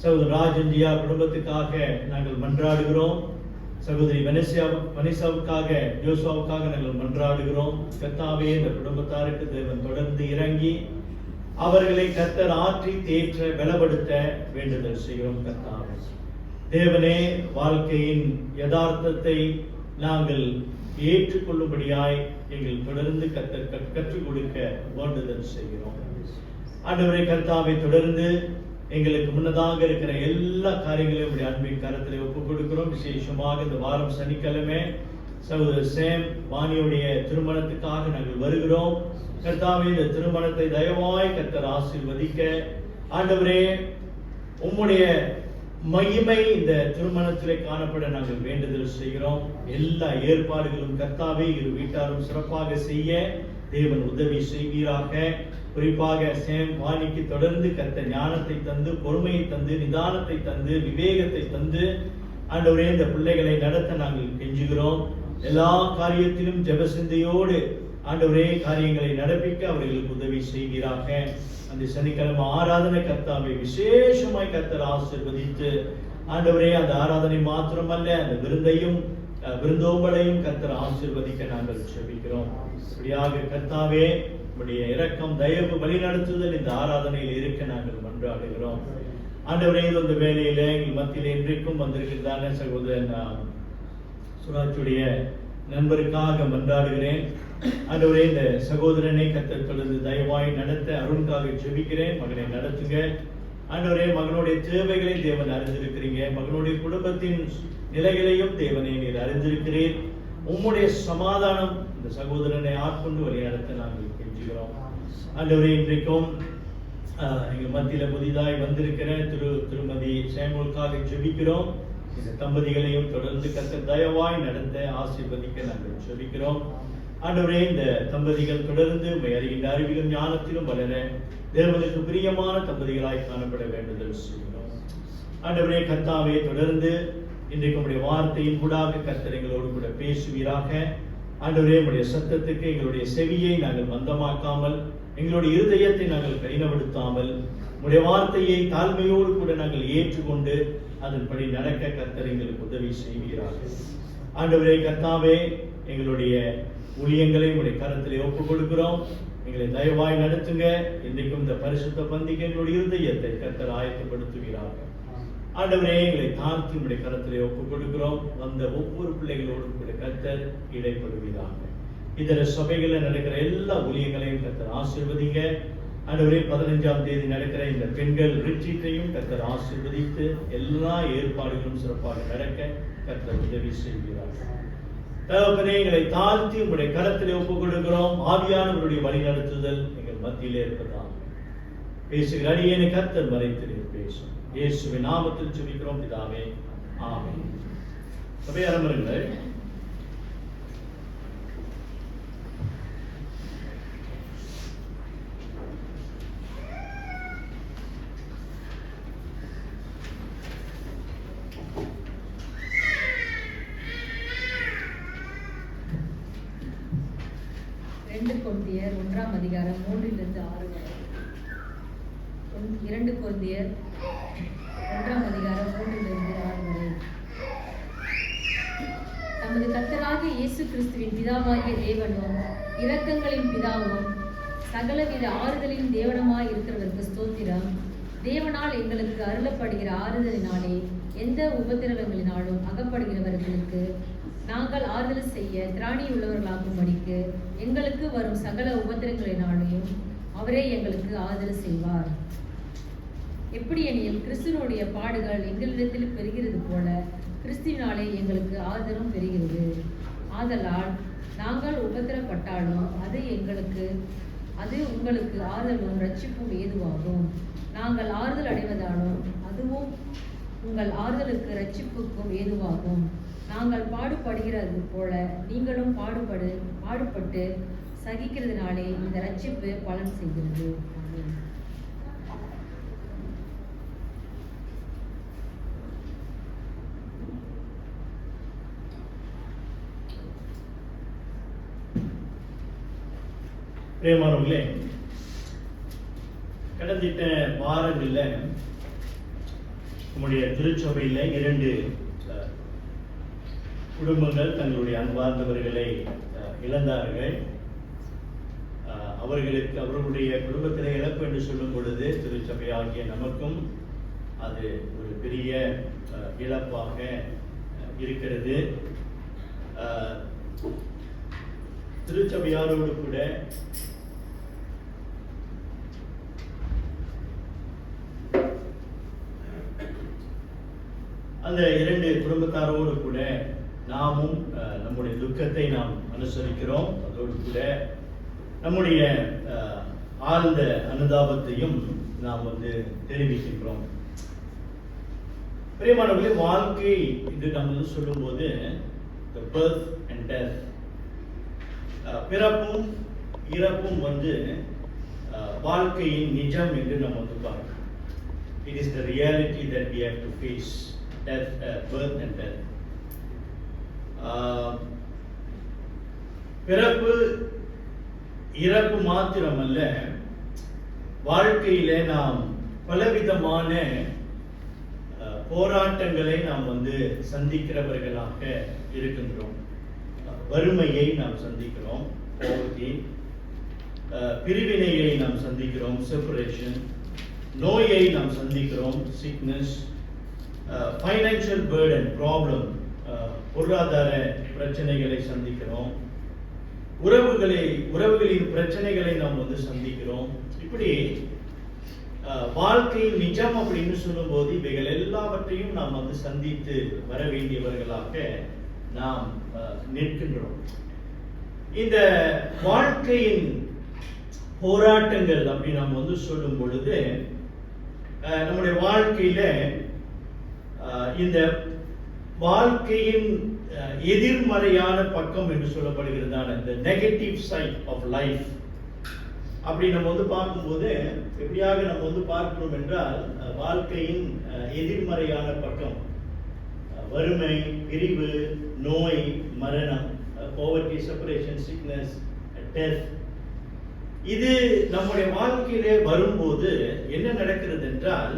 சகோதரி ராஜந்தியா குடும்பத்துக்காக நாங்கள் மன்றாடுகிறோம். சகோதரி வனிசாவுக்காக, ஜோசுவாவுக்காக நாங்கள் மன்றாடுகிறோம். கர்த்தாவே, இந்த குடும்பத்தாருக்கு தேவன் தொடர்ந்து இறங்கி அவர்களை கர்த்தர் ஆற்றி தேற்ற பலப்படுத்த வேண்டுதல் செய்கிறோம். கர்த்தாவே தேவனே, வாழ்க்கையின் யதார்த்தத்தை நாங்கள் ஏற்றுக்கொள்ளும்படியாய் எங்கள் தொடர்ந்து கற்றுக் கொடுக்க வேண்டுதல் செய்கிறோம். ஆண்டவரே கர்த்தாவை, தொடர்ந்து எங்களுக்கு முன்னதாக இருக்கிற எல்லா காரியங்களையும் உடைய அன்பின் கரத்திலே ஒப்புக் கொடுக்கிறோம். விசேஷமாக இந்த வாரம் சனிக்கிழமை சகோதரர் சேம் வாணியுடைய திருமணத்துக்காக நாங்கள் வருகிறோம். கர்த்தாவே, இந்த திருமணத்தை தயவாய் கர்த்தர் ஆசீர்வதிக்க, ஆண்டவரே உம்முடைய மகிமை இந்த திருமணத்திலே காணப்பட நாங்கள் வேண்டுதல் செய்கிறோம். எல்லா ஏற்பாடுகளும் கர்த்தாவே இரு வீட்டாரும் சிறப்பாக செய்ய தேவன் உதவி செய்வீராக. குறிப்பாக சேம் வாணிக்கு தொடர்ந்து கர்த்தர் ஞானத்தை தந்து, பொறுமையை தந்து, நிதானத்தை தந்து, விவேகத்தை தந்து ஆண்டவரே இந்த பிள்ளைகளை நடத்த நாங்கள் கெஞ்சுகிறோம். எல்லா காரியத்திலும் ஜெபசிந்தையோடு ஆண்டவரே காரியங்களை நடப்பிக்க அவர்களுக்கு உதவி செய்வீராக. அந்த சனிக்கிழமை ஆராதனை கர்த்தாவை விசேஷமாய் கர்த்தர் ஆசீர்வதித்து ஆண்டவரே அந்த ஆராதனை மாத்திரமல்ல, அந்த விருந்தோம்பலையும் கர்த்தர் ஆசீர்வதிக்க நாங்கள் செபிக்கிறோம். இப்படியாக கர்த்தாவே உடைய இரக்கம், தயவு, வழிநடத்துதல் இந்த ஆராதனையில் இருக்க நாங்கள் மன்றாடுகிறோம். ஆண்டவரே, இந்த வேலையில எங்கள் மத்தியில் இன்றைக்கும் வந்திருக்கிறதான சகோதரன் சுராஜுடைய நண்பருக்காக மன்றாடுகிறேன். ஆண்டவரே, இந்த சகோதரனை கர்த்தர் தொடர்ந்து தயவாய் நடத்த அருணுக்காக ஜெபிக்கிறேன். மகனை நடத்துங்க ஆண்டவரே. மகனுடைய தேவைகளை தேவன் அறிந்திருக்கிறீங்க. மகனுடைய குடும்பத்தின் நிலைகளையும் தேவனை நீர் அறிந்திருக்கிறீர். உம்முடைய சமாதானம் இந்த சகோதரனை ஆட்கொண்டு வழிநடத்த நாங்கள் கெஞ்சுகிறோம். ஆண்டவரே, இன்றைக்கும் எங்கள் மத்தியில புதிதாய் வந்திருக்கிற திருமதி சேமுலுக்காக ஜெபிக்கிறோம். இந்த தம்பதிகளையும் தொடர்ந்து கர்த்தர் தயவாய் நடத்த ஆசீர்வதிக்க நாங்கள் ஜெபிக்கிறோம். ஆண்டவரே, இந்த தம்பதிகள் தொடர்ந்து உம்மை அறிகின்ற அறிவிலும் ஞானத்திலும் வளர தேவனுக்கு பிரியமான தம்பதிகளாய் காணப்பட வேண்டுதல் செய்கிறோம். ஆண்டவரே கர்த்தாவே, தொடர்ந்து இன்றைக்கு உம்முடைய வார்த்தையின் கூடாக கர்த்தர் எங்களோடு கூட பேசுவீராக. ஆண்டவரே, உம்முடைய சத்தத்துக்கு எங்களுடைய செவியை நாங்கள் மந்தமாக்காமல், எங்களுடைய இருதயத்தை நாங்கள் கடினப்படுத்தாமல், உம்முடைய வார்த்தையை தாழ்மையோடு கூட நாங்கள் ஏற்றுக்கொண்டு அதன்படி நடக்க கர்த்தர் எங்களுக்கு உதவி செய்வீராக. ஆண்டவரே கர்த்தாவே, எங்களுடைய ஊழியங்களை உடைய கரத்திலே ஒப்புக் கொடுக்கிறோம். எங்களை தயவாய் நடத்துங்க. இன்றைக்கும் இந்த பரிசுத்த பந்திக்கு எங்களுடைய இருதயத்தை கர்த்தர் ஆயத்தப்படுத்துவீராக. ஆண்டவரே, எங்களை தாழ்த்தி உடைய கரத்திலே ஒப்புக் கொடுக்கிறோம். வந்த ஒவ்வொரு பிள்ளைகளோடும் கூட கர்த்தர் இடைப்படுவீராக. இதர சபைகளில் நடக்கிற எல்லா ஊழியங்களையும் கர்த்தர் ஆசீர்வதிங்க. ஆண்டவரே, 15ஆம் தேதி நடக்கிற இந்த பெண்கள் ரிட்ரீட்டையும் கர்த்தர் ஆசீர்வதித்து எல்லா ஏற்பாடுகளும் சிறப்பாக நடக்க கர்த்தர் உதவி செய்கிறார். தகப்பனே, எங்களை தாழ்த்தி உங்களுடைய கரத்திலே ஒப்புக் கொடுக்கிறோம். ஆவியானவருடைய வழி நடத்துதல் எங்கள் மத்தியிலே இருப்பதால் பேசுகிற அடியேனை கர்த்தர் மறைத்து பேசும். இயேசுவின் நாமத்தில் ஜெபிக்கிறோம் பிதாவே, ஆமென். சபை அமருங்கள். கொரிந்தியர் 1ஆம் அதிகாரம் 3-6 வரை. 2 கொரிந்தியர் 1ஆம் அதிகாரம் 3-6 வரை. நமது கர்த்தராகிய இயேசு கிறிஸ்துவின் பிதாவாகிய தேவனும் இரக்கங்களின் பிதாவும் சகலவித ஆறுதலின் தேவனுமாய் இருக்கிறவருக்கு ஸ்தோத்திரம். தேவனால் எங்களுக்கு அருளப்படுகிற ஆறுதலினாலே எந்த உபத்திரவங்களினாலும் அகப்படுகிறவர்களுக்கு நாங்கள் ஆறுதல் செய்ய திராணியுள்ளவர்களாகும்படிக்கு எங்களுக்கு வரும் சகல உபத்திரங்களினாலேயும் அவரே எங்களுக்கு ஆறுதல் செய்வார். எப்படி எனில் கிறிஸ்துவனுடைய பாடுகள் எங்களிடத்தில் பெறுகிறது போல கிறிஸ்துவினாலே எங்களுக்கு ஆறுதலும் பெறுகிறது. ஆதலால் நாங்கள் உபத்திரப்பட்டாலும் அது உங்களுக்கு ஆறுதலும் ரட்சிப்பும் ஏதுவாகும். நாங்கள் ஆறுதல் அடைவதாலும் அதுவும் உங்கள் ஆறுதலுக்கு ரட்சிப்புக்கும் ஏதுவாகும். நாங்கள் பாடுபடுகிறது போல நீங்களும் பாடுபட்டு சகிக்கிறதுனாலே இந்த ரட்சிப்பு பலன் செய்கிறது. ஆமென். பிரியமானவர்களே, கடந்த வாரங்களில் நம்முடைய திருச்சபையில் 2 குடும்பங்கள் தங்களுடைய அன்பார்ந்தவர்களை இழந்தார்கள். அவர்களுடைய குடும்பத்தினை இழப்பு என்று சொல்லும் பொழுது திருச்சபையாகிய நமக்கும் அது ஒரு பெரிய இழப்பாக இருக்கிறது. திருச்சபையாரோடு கூட அந்த 2 குடும்பத்தாரோடு கூட நாமும் நம்முடைய துக்கத்தை நாம் அனுசரிக்கிறோம். அதோடு கூட நம்முடைய ஆழ்ந்த அனுதாபத்தையும் நாம் தெரிவிக்கின்றோம். பிரியமானவர்களே, வாழ்க்கை இது நம்ம சொல்லும் போது the birth and death, பிறப்பும் இறப்பும் வாழ்க்கையின் நிஜம் என்று நம்ம பார்க்கிறோம். It is the reality that we have to face, death, birth and death. பிறப்பு இறப்பு மாத்திரமல்ல, வாழ்க்கையிலே நாம் பலவிதமான போராட்டங்களை நாம் சந்திக்கிறவர்களாக இருக்கின்றோம். வறுமையை நாம் சந்திக்கிறோம், poverty, பிரிவினையை நாம் சந்திக்கிறோம், செப்பரேஷன், நோயை நாம் சந்திக்கிறோம், சிக்னஸ், ஃபைனான்சியல் பர்டன், ப்ராப்ளம், பொருளாதார பிரச்சனைகளை சந்திக்கிறோம், உறவுகளின் பிரச்சனைகளை நாம் சந்திக்கிறோம். இப்படி வாழ்க்கையின் நிஜம் அப்படின்னு சொல்லும் போது இவைகள் எல்லாவற்றையும் நாம் சந்தித்து வர வேண்டியவர்களாக நாம் நிற்கின்றோம். இந்த வாழ்க்கையின் போராட்டங்கள் அப்படி நாம் சொல்லும் பொழுது நம்முடைய வாழ்க்கையில இந்த வாழ்க்கையின் எதிர்மறையான பக்கம் என்று சொல்லப்படுகிறதான இந்த நெகட்டிவ் சைட் ஆஃப் லைஃப் அப்படி நம்ம பார்க்கும்போது எப்படியாக நம்ம பார்க்கிறோம் என்றால், வாழ்க்கையின் எதிர்மறையான பக்கம் வறுமை, பிரிவு, நோய், மரணம், poverty, separation, sickness, death. இது நம்முடைய வாழ்க்கையிலே வரும்போது என்ன நடக்கிறது என்றால்,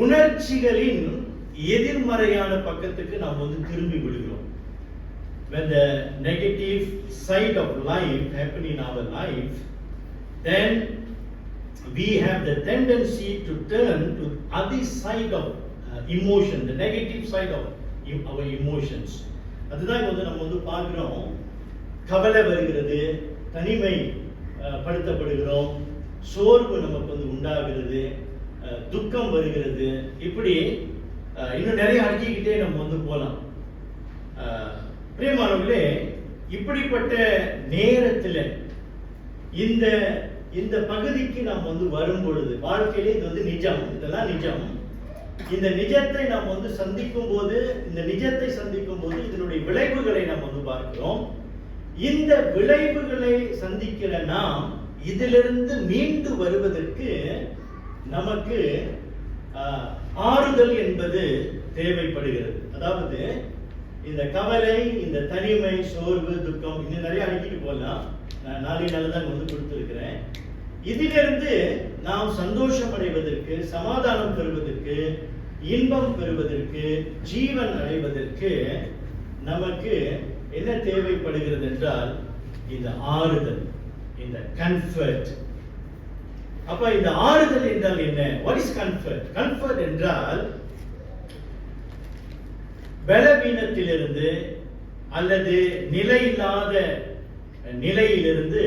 உணர்ச்சிகளின் எதிர்மறையான பக்கத்துக்கு நாம் திரும்பி விடுகிறோம். When the negative side of life happen in our life, then we have the tendency to turn to other side of emotion, the negative side of our emotions. அதுதான் நம்ம பார்க்கிறோம். கவலை வருகிறது, தனிமை படுத்தப்படுகிறோம், சோர்வு நமக்கு உண்டாகிறது, துக்கம் வருகிறது. இப்படி இன்னும் நிறைய அடுக்கிக்கிட்டே நம்ம போலாம். பிரியமானவர்களே, இப்படிப்பட்ட நேரத்தில் இந்த பகுதிக்கு நாம் வரும் பொழுது வாழ்க்கையிலே இது நிஜம், இதெல்லாம் நிஜம். இந்த நிஜத்தை நாம் சந்திக்கும் போது இதனுடைய விளைவுகளை நாம் பார்க்கிறோம். இந்த விளைவுகளை சந்திக்கிற நாம் இதிலிருந்து மீண்டு வருவதற்கு நமக்கு ஆறுதல் என்பது தேவைப்படுகிறது. அதாவது இந்த கவலை, இந்த தனிமை, சோர்வு, துக்கம், இன்னும் நிறைய அடிக்கிட்டு போகலாம். நான் 4 நாள் தான் கொடுத்திருக்கிறேன். இதிலிருந்து நாம் சந்தோஷம் அடைவதற்கு, சமாதானம் பெறுவதற்கு, இன்பம் பெறுவதற்கு, ஜீவன் அடைவதற்கு நமக்கு என்ன தேவைப்படுகிறது என்றால் இந்த ஆறுதல், இந்த கம்ஃபர்ட். அப்ப இந்த ஆறுதல் என்றால் என்ன? What is comfort? Comfort என்றால் பலவீனத்திலிருந்து அல்லது நிலையில்லாத நிலையிலிருந்து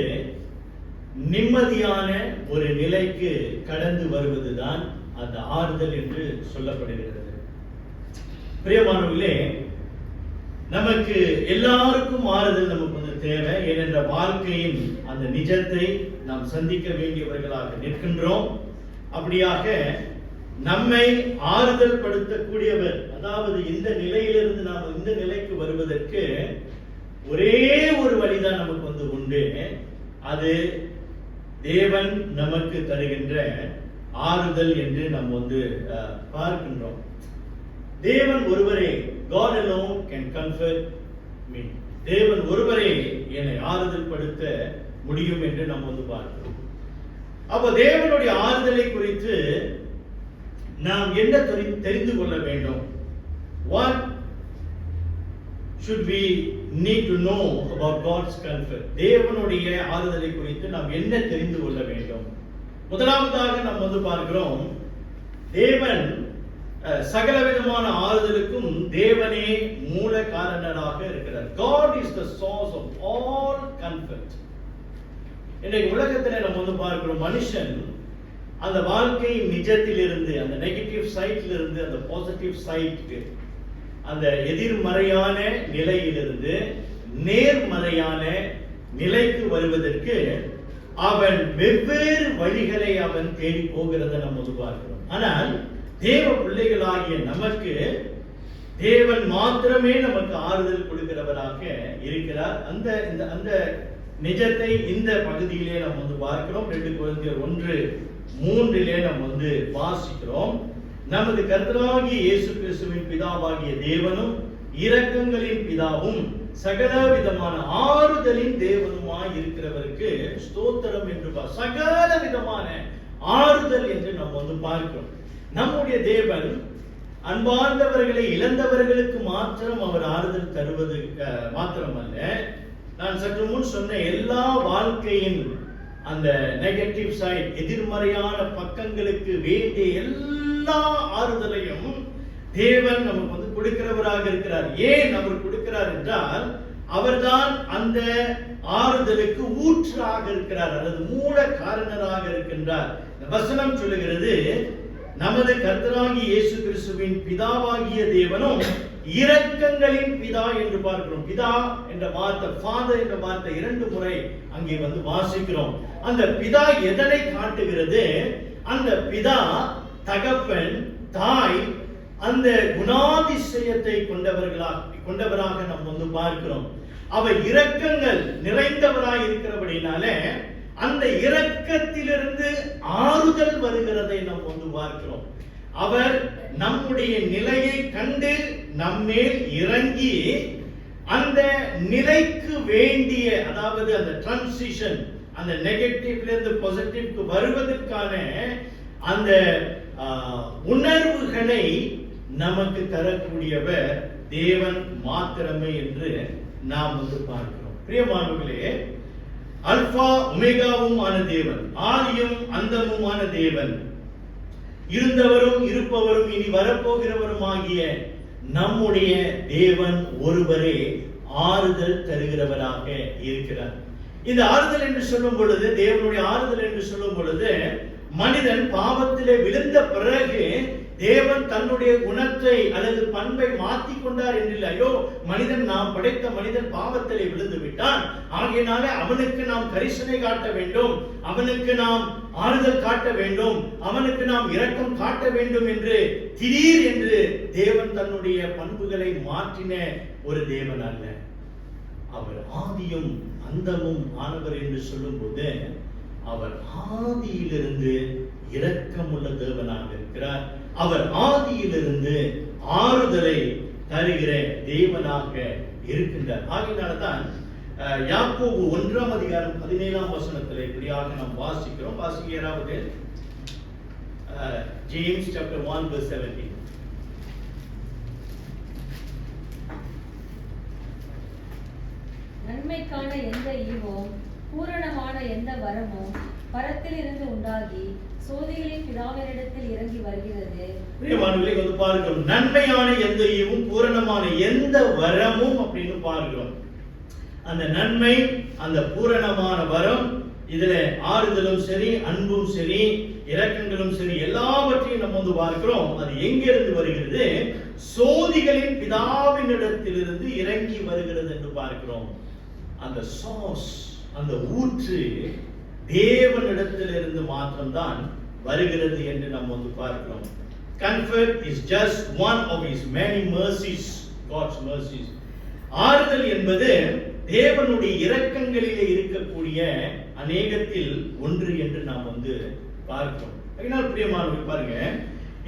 நிம்மதியான ஒரு நிலைக்கு கடந்து வருவதுதான் அந்த ஆறுதல் என்று சொல்லப்படுகிறது. பிரியமானவர்களே, நமக்கு எல்லாருக்கும் ஆறுதல் நமக்கு தேவை. ஏனென்ற வாழ்க்கையின் அந்த நிஜத்தை நாம் சந்திக்க வேண்டியவர்களாக நிற்கின்றோம். அப்படியாக நம்மை ஆறுதல் படுத்தக்கூடியவர். அதாவது இந்த நிலையிலிருந்து நாம் இந்த நிலைக்கு வருவதற்கு ஒரே ஒரு வழிதான் நமக்கு உண்டு. அது தேவன் நமக்கு தருகின்ற ஆறுதல் என்று நாம் பார்க்கின்றோம். தேவன் ஒருவரே, God alone can comfort me. தேவன் ஒருவரே என்னை ஆறுதல் படுத்த முடியும் என்று நாம் பார்க்கிறோம். அப்ப தேவனுடைய ஆறுதலை குறித்து நாம் என்ன தெரிந்து கொள்ள வேண்டும்? What should we need to know about God's comfort? தேவனுடைய ஆறுதலை குறித்து நாம் என்ன தெரிந்து கொள்ள வேண்டும்? முதலாவதாக நாம் பார்க்கிறோம், தேவன் சகலவிதமான ஆறுதலுக்கும் தேவனே மூல காரணராக இருக்கிறார். God is the source of all comfort. இன்றைக்கு உலகத்தில் நம்ம பார்க்கிறோம், மனுஷன் அந்த வாழ்க்கை நிஜத்திலிருந்து, அந்த நெகட்டிவ் சைட்ல இருந்து அந்த பாசிட்டிவ் சைட்க்கு, அந்த எதிர்மறையான நிலையிலிருந்து நேர்மறையான நிலைக்கு வருவதற்கு அவன் வெவ்வேறு வழிகளை அவன் தேடி போகிறத நம்ம பார்க்கிறோம். ஆனால் தேவ பிள்ளைகளாகிய நமக்கு தேவன் மாத்திரமே நமக்கு ஆறுதல் கொடுக்கிறவராக இருக்கிறார். அந்த நிஜத்தை இந்த பகுதியிலே நாம் பார்க்கிறோம். 2 கொரிந்தியர் 1:3 நாம் வாசிக்கிறோம். நமது கர்த்தராகிய இயேசு கிறிஸ்துவின் பிதாவாகிய தேவனும் இரக்கங்களின் பிதாவும் சகல விதமான ஆறுதலின் தேவனுமாய் இருக்கிறவருக்கு ஸ்தோத்திரம் என்று சகல விதமான ஆறுதல் என்று நாம் பார்க்கிறோம். நம்முடைய தேவன் அன்பார்ந்தவர்களை இழந்தவர்களுக்கு மாத்திரம் அவர் ஆறுதல் தருவது மாத்திரமல்ல, நான் சற்று முன் சொன்ன எல்லா வாழ்க்கையின் அந்த நெகட்டிவ் சைட், எதிர்மறையான பக்கங்களுக்கு வேண்டிய எல்லா ஆறுதலையும் தேவன் நமக்கு கொடுக்கிறவராக இருக்கிறார். ஏன் அவர் கொடுக்கிறார் என்றால், அவர்தான் அந்த ஆறுதலுக்கு ஊற்றாக இருக்கிறார், அல்லது மூல காரணராக இருக்கின்றார். இந்த வசனம் சொல்லுகிறது, நமது கர்த்தராகிய இயேசு கிறிஸ்துவின் பிதாவாகிய தேவனும் இரக்கங்களின் பிதா என்று பார்க்கிறோம். பிதா என்ற வார்த்தை, ஃபாதர் என்ற வார்த்தை 2 முறை அங்கே வாசிக்கிறோம். அந்த பிதா எதனை காட்டுகிறது? அந்த பிதா தகப்பன், தாய், அந்த குணாதிசயத்தை கொண்டவராக நாம் பார்க்கிறோம். அவர் இரக்கங்கள் நிறைந்தவராய் இருக்கிறபடினாலே அந்த இரக்கத்திலிருந்து ஆறுதல் வருகிறதை நாம் பார்க்கிறோம். அவர் நம்முடைய நிலையை கண்டு நம்மேல் இறங்கி அந்த நிலைக்கு வேண்டிய, அதாவது அந்த டிரான்சிஷன், அந்த நெகட்டிவ்ல இருந்து பாசிட்டிவ்க்கு வருவதற்கான அந்த உணர்வுகளை நமக்கு தரக்கூடியவர் தேவன் மாத்திரமே என்று நாம் பார்க்கிறோம். பிரியமானவர்களே, அல்பா ஒமேகாவும் ஆன தேவன், ஆதியும் அந்தமுமான தேவன், இருந்தவரும் இருப்பவரும் இனி வரப்போகிறவரும் ஆகிய நம்முடைய தேவன் ஒருவரே ஆறுதல் தருகிறவராக இருக்கிறார். இந்த ஆறுதல் என்று சொல்லும் பொழுது, தேவனுடைய ஆறுதல் என்று சொல்லும் பொழுது, மனிதன் பாவத்திலே விழுந்த பிறகு தேவன் தன்னுடைய குணத்தை அல்லது பண்பை மாற்றிக் கொண்டார் என்றில்லை. ஐயோ, மனிதன், நாம் படைத்த மனிதன் பாவத்திலே விழுந்து விட்டான், ஆகையினாலே அவனுக்கு நாம் கரிசனை காட்ட வேண்டும், அவனுக்கு நாம் ஆறுதல் காட்ட வேண்டும், அவனுக்கு நாம் இரக்கம் காட்ட வேண்டும் என்று திடீர் என்று தேவன் தன்னுடைய பண்புகளை மாற்றின ஒரு தேவன் அல்ல. அவர் ஆதியும் அந்தமும் ஆனவர் என்று சொல்லும் போது, அவர் ஆதியிலிருந்து இரக்கமுள்ள தேவனாக இருக்கிறார். அவர் ஆதியிலிருந்து ஆறுதலை தருகிற தேவனாக இருக்கின்றார். ஆகையினால்தான் யாக்கோபு 1:17 இப்படியாக நாம் வாசிக்கிறோம். வாசிக்க யாராவது? James chapter 1:17. நன்மைக்கான எந்த ஈவும் பூரணமான எந்த வரமும் பரத்திலிருந்து உண்டாகி சோதிகளின் பிதாவினிடத்தில் இறங்கி வருகிறது. பிரியமானவர்களே, பார்க்கிறோம், நன்மையான எந்த ஈவும் பூரணமான எந்த வரமும் அப்படின்னு பார்க்கிறோம். அந்த நன்மை, அந்த பூரணமான வரம், இதுல ஆறுதலும் சரி, அன்பும் சரி, இரக்கங்களும் சரி, எல்லாவற்றையும் நம்ம பார்க்கிறோம். அது எங்கிருந்து வருகிறது? சோதிகளின் பிதாவினிடத்திலிருந்து இறங்கி வருகிறது என்று பார்க்கிறோம். அந்த சோர்ஸ், அந்த ஊற்று தேவனிடத்திலிருந்து மாத்திரம்தான் வருகிறது என்று நாம் பார்க்கிறோம். Comfort is just one of his many mercies, God's mercies. ஆறுதல் என்பது தேவனுடைய இரக்கங்களிலே இருக்கக்கூடிய அநேகத்தில் ஒன்று என்று நாம் பார்க்கிறோம். அதனால் பிரியமானவர்கள் பாருங்க,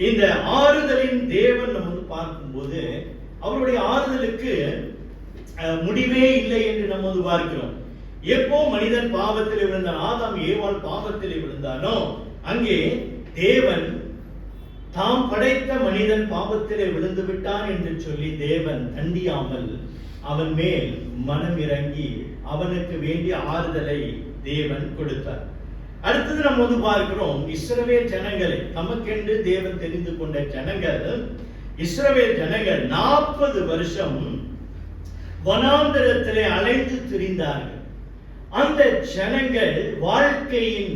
இந்த ஆறுதலின் தேவன் நம்ம பார்க்கும்போது அவருடைய ஆறுதலுக்கு முடிவே இல்லை என்று நம்ம பார்க்கிறோம். எப்போ மனிதன் பாவத்திலே விழுந்தான், ஆதாம் ஏவாள் பாவத்திலே விழுந்தானோ அங்கே தேவன் தாம் படைத்த மனிதன் பாவத்திலே விழுந்து விட்டான் என்று சொல்லி தேவன் தண்டியாமல் அவன் மேல் மனம் இறங்கி அவனுக்கு வேண்டிய ஆறுதலை தேவன் கொடுத்தார். அடுத்தது நம்ம பார்க்கிறோம், இஸ்ரவேல் ஜனங்களை தமக்கென்று தேவன் தெரிந்து கொண்ட ஜனங்கள், இஸ்ரவேல் ஜனங்கள் 40 வருஷம் வனாந்தரத்திலே அலைந்து திரிந்தார்கள். அந்த ஜனங்கள் வாழ்க்கையின்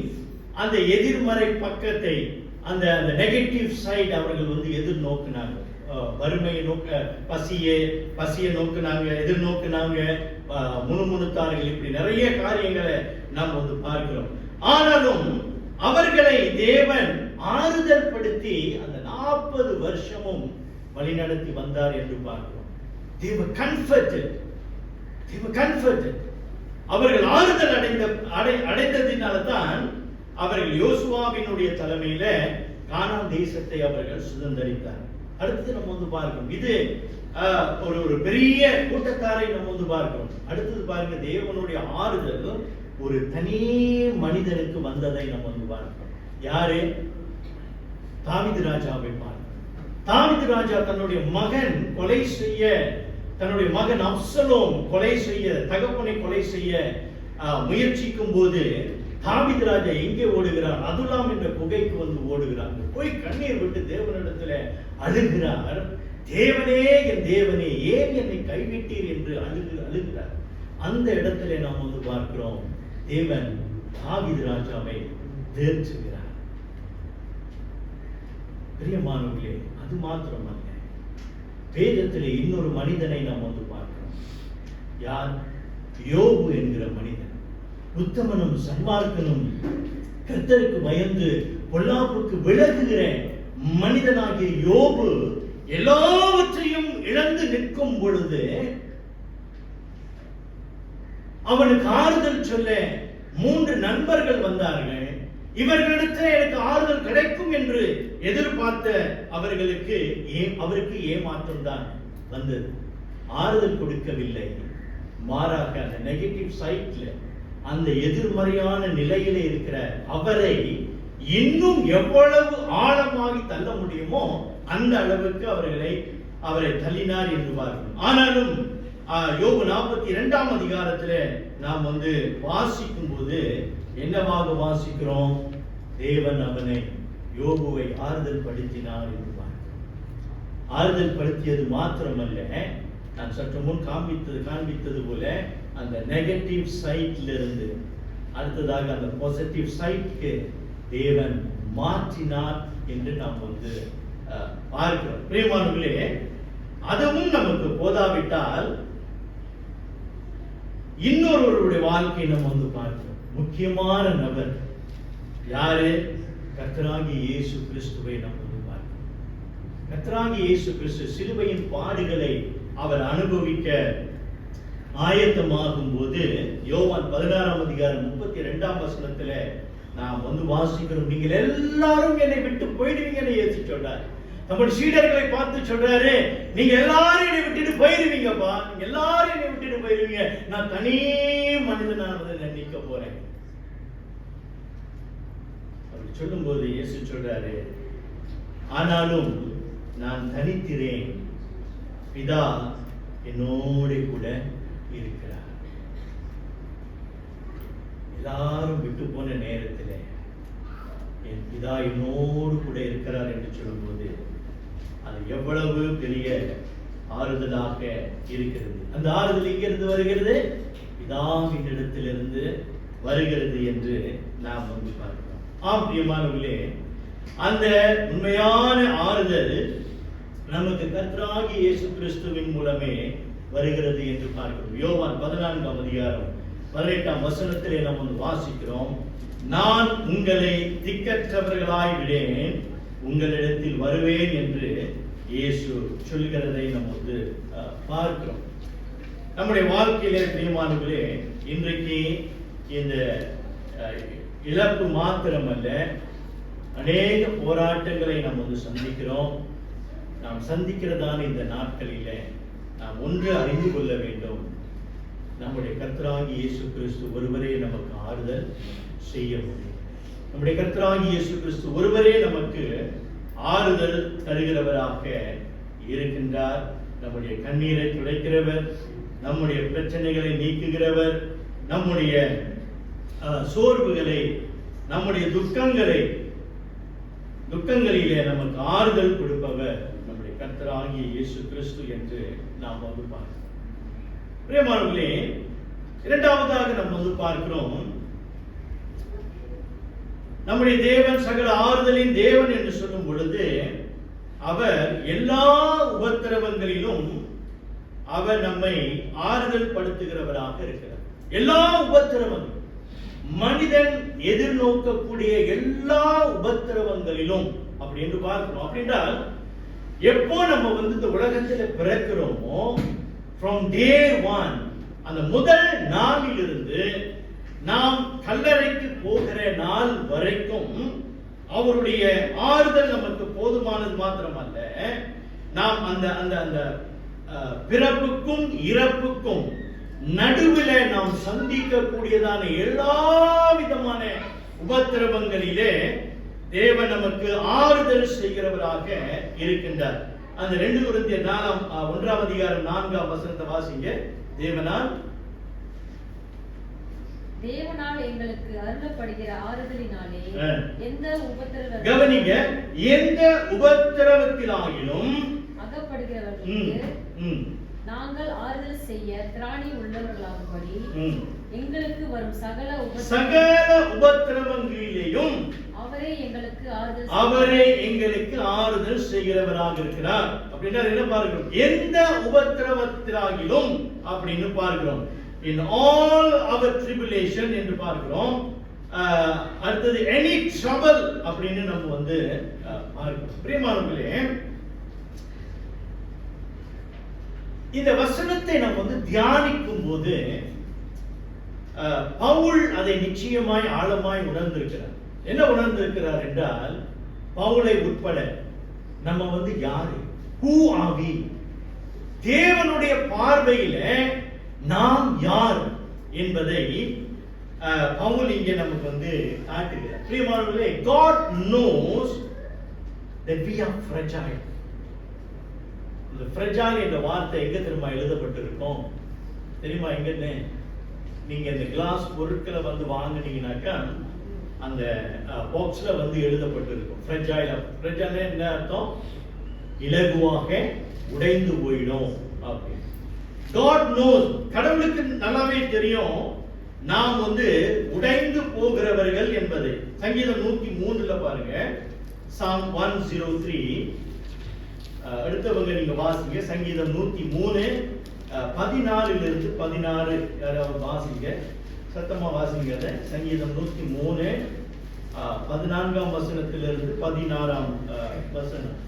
அந்த எதிர்மறை பக்கத்தை, அந்த நெகட்டிவ் சைடு அவர்கள் எதிர்நோக்கினாங்க. வறுமையை பசியை நோக்கினாங்க, எதிர்நோக்கினாங்க, முணுமுணுத்தார்கள். இப்படி நிறைய காரியங்களை நாம் பார்க்கிறோம். ஆனாலும் அவர்களை தேவன் ஆறுதல் படுத்தி அந்த 40 வருஷமும் வழிநடத்தி வந்தார் என்று பார்க்கிறோம். They were comforted. அவர்கள் ஆறுதல் அடைந்ததினால்தான் அவர்கள் யோசுவாவினுடைய தலைமையில கானான் தேசத்தை அவர்கள் சுதந்தரித்தார். அடுத்து நம்ம பார்க்கிறோம், இது ஒரு பெரிய கூட்டத்தாரை நம்ம பார்க்கிறோம். அடுத்தது பாருங்க, தேவனுடைய ஆறுதல் ஒரு தனி மனிதனுக்கு வந்ததை நம்ம பார்க்கிறோம். யாரு? தாவீது ராஜாவை பார்க்கிறோம். தாவீது ராஜா தன்னுடைய மகன் கொலை செய்ய, தன்னுடைய மகன் அப்சலோம் கொலை செய்ய, தகப்பனை கொலை செய்ய முயற்சிக்கும் போது தாவீது ராஜா எங்கே ஓடுகிறார்? அதுலாம் என்ற குகைக்கு ஓடுகிறார். போய் கண்ணீர் விட்டு தேவனிடத்துல அழுகிறார். தேவனே, என் தேவனே, ஏன் என்னை கைவிட்டீர் என்று அழுகிறார். அந்த இடத்துல நாம் பார்க்கிறோம், தேவன் தாவீது ராஜாவை தேற்றுகிறார். பிரியமானவர்களே, அது மாத்திரமல்ல, வேதத்திலே இன்னொரு மனிதனை நாம் பார்க்கிறோம். யார்? யோபு என்கிற மனிதன். உத்தமனும் சன்மார்க்கனும் கர்த்தருக்கு பயந்து பொல்லாப்புக்கு விலகுகிற மனிதனாகிய யோபு எல்லாவற்றையும் இழந்து நிற்கும் பொழுது அவனுக்கு ஆறுதல் சொல்ல 3 நண்பர்கள் வந்தார்கள். இவர்களிடத்தில் எனக்கு ஆறுதல் கிடைக்கும் என்று எதிர்பார்த்த அவருக்கு ஏமாற்றம் தான் வந்தது. ஆறுதல் கொடுக்கவில்லை. மாறாக அந்த நெகட்டிவ் சைட்ல, அந்த எதிர்மறையான நிலையில இருக்கிற அவரை இன்னும் எவ்வளவு ஆழமாகி தள்ள முடியுமோ அந்த அளவுக்கு அவரை தள்ளினார் என்று பார்க்கிறோம். ஆனாலும் யோபு 42ஆம் அதிகாரத்திலே நாம் வாசிக்கும் போது என்னவாக வாசிக்கிறோம்? தேவன் அவனை, யோபுவை ஆறுதல் படுத்தினார் என்று பார்க்கிறோம். ஆறுதல் படுத்தியது மாத்திரமல்ல, நான் சற்று முன் காண்பித்தது போல அந்த நெகட்டிவ் சைட்ல இருந்து அடுத்ததாக அந்த பாசிட்டிவ் சைட்க்கு தேவன் மாற்றினார் என்று நாம் பார்க்கிறோம். பிரியமானவர்களே, அதுவும் நமக்கு போதாவிட்டால் இன்னொருவருடைய வாழ்க்கை நம்ம பார்க்கிறோம். முக்கியமான நபர் யாரு? கர்த்தராகிய இயேசு கிறிஸ்துவை நாம் பார்க்கிறோம். கர்த்தராகிய இயேசு கிறிஸ்து சிலுவையின் பாடுகளை அவர் அனுபவிக்க ஆயத்தமாகும் போது யோவான் 16ஆம் அதிகாரம் 32ஆம் வசனத்துல நாம் வாசிக்கிறோம், நீங்கள் எல்லாரும் என்னை விட்டு போயிடுவீங்கன்னு இயேசு சொல்றார். நம்முடைய சீடர்களை பார்த்து சொல்றாரு, நீங்க எல்லாரும் என்னை விட்டுட்டு போயிருவீங்கப்பா, நீங்க எல்லாரும் என்னை விட்டுட்டு போயிருவீங்க, நான் தனி மனிதனானதை நினைக்க போறேன். அப்படி சொல்லும் போது இயேசு சொல்றாரு, ஆனாலும் நான் தனித்திரேன், பிதா என்னோட கூட இருக்கிறார். எல்லாரும் விட்டு போன நேரத்தில் என் பிதா என்னோடு கூட இருக்கிறார் என்று சொல்லும்போது அது எவ்வளவு பெரிய ஆறுதலாக இருக்கிறது. அந்த ஆறுதல் எங்கிருந்து வருகிறது? பிதாவின் இடத்திலிருந்து வருகிறது என்று நாம் பார்க்கிறோம். ஆம் பிரியமானவர்களே, அந்த உண்மையான ஆறுதல் நமக்கு கர்த்தராகிய இயேசு கிறிஸ்துவின் மூலமே வருகிறது என்று பார்க்கிறோம். யோவான் 14ஆம் அதிகாரம் 18ஆம் வசனத்திலே நாம் வாசிக்கிறோம், நான் உங்களை திக்கற்றவர்களாய் விடேன், உங்களிடத்தில் வருவேன் என்று இயேசு சொல்கிறதை நம்ம வந்து பார்க்கிறோம். நம்முடைய வாழ்க்கையிலே பிரியமானவர்களே, இன்றைக்கு இந்த இழப்பு மாத்திரமல்ல, அநேக போராட்டங்களை நாம் வந்து சந்திக்கிறோம். நாம் சந்திக்கிறதான இந்த நாட்களிலே நாம் ஒன்று அறிந்து கொள்ள வேண்டும். நம்முடைய கர்த்தராகிய இயேசு கிறிஸ்து ஒருவரே நமக்கு ஆறுதல் செய்ய முடியும். நம்முடைய கர்த்தராகிய இயேசு கிறிஸ்து ஒருவரே நமக்கு ஆறுதல் தருகிறவராக இருக்கின்றார். நம்முடைய கண்ணீரை துடைக்கிறவர், நம்முடைய பிரச்சனைகளை நீக்குகிறவர், நம்முடைய சோர்வுகளை, நம்முடைய துக்கங்களிலே நமக்கு ஆறுதல் கொடுப்பவர் நம்முடைய கர்த்தராகிய இயேசு கிறிஸ்து என்று நாம் வந்து பார்க்கிறோம். பிரியமானவர்களே, இரண்டாவதாக நாம் வந்து பார்க்கிறோம், நம்முடைய தேவன் சகல ஆறுதலின் தேவன் என்று சொல்லும் பொழுது அவர் எல்லா உபத்திரவங்களிலும் அவர் நம்மை ஆறுதல் படுத்துகிறவராக இருக்கிறார். எல்லா உபத்திரவங்களும், மனிதன் எதிர்நோக்கக்கூடிய எல்லா உபத்திரவங்களிலும் அப்படி என்று பார்க்கிறோம். அப்படின்றால் எப்போ நம்ம வந்து இந்த உலகத்தில் பிறக்கிறோமோ, from day one, அந்த முதல் நாளிலிருந்து நாம் கல்லறைக்கு போகிற நாள் வரைக்கும் அவருடைய ஆறுதல் நமக்கு போதுமானது மாத்திரமல்ல, நாம் அந்த அந்த அந்த பிறப்புக்கும் இறப்புக்கும் நடுவில் நாம் சந்திக்கக்கூடியதான எல்லா விதமான உபத்திரவங்களிலே தேவன் நமக்கு ஆறுதல் செய்கிறவராக இருக்கின்றார். அந்த 2 கொரிந்தியர் 1ஆம் அதிகாரம் 4ஆம் வசனத்தை வாசிங்க. தேவனால் எங்களுக்கு அருளப்படுகிற ஆறுதலினாலே எந்த உபத்திரவம், கவனிங்க, எந்த உபத்திரவத்திலாயிலும் அகப்படுகிறவர்களுக்கு நாங்கள் ஆறுதல் செய்ய திராணி உள்ளவர்களாகும்படி எங்களுக்கு வரும் சகல உபத்திரவங்களிலேயும் அவரே எங்களுக்கு ஆறுதல் செய்கிறவராக இருக்கிறார். அப்படின்னா என்ன பார்க்கிறோம்? எந்த உபத்திரவத்திலாகிலும் அப்படின்னு பார்க்கிறோம். In all our tribulation என்று பார்க்கிறோம். அடுத்தது any trouble அப்படின்னு நம்ம வந்து பார்க்கிறோம். பிரியமானவர்களே, இந்த வசனத்தை நம்ம வந்து தியானிக்கும் போது பவுல் அதை நிச்சயமாய் ஆழமாய் உணர்ந்திருக்கிறார். என்ன உணர்ந்திருக்கிறார் என்றால், பவுலை உட்பட நம்ம வந்து யாரு, who are we, தேவனுடைய பார்வையில நாம் யார் என்பதை பவுல் இங்கே நமக்கு வந்து காட்டுகிறார். பிரியமானவர்களே, God knows that we are fragile. இந்த fragile என்ற வார்த்தை எங்க திரும்ப எழுதப்பட்டிருக்கும் தெரியுமா? எங்கன்னு நீங்க இந்த கிளாஸ் பொருட்களை வந்து வாங்குனீங்கன்னாக்கா அந்த பாக்ஸ்ல வந்து எழுதப்பட்டிருக்கும் fragile. fragile என்ன அர்த்தம்? இலகுவாக உடைந்து போயிடும் அப்படி. God knows, கடவுளுக்கு நல்லாவே தெரியும் நாம் வந்து உடைந்து போகிறவர்கள் என்பதை. சங்கீதம் 103ல பாருங்க, Psalm 103. அடுத்தவங்க நீங்க வாசிங்க. சங்கீதம் 103 14 16 யாராவது வாசிங்க, சத்தமா வாசிங்க. சங்கீதம் 103 14ஆம் வசனத்திலிருந்து 16ஆம் வசனம்.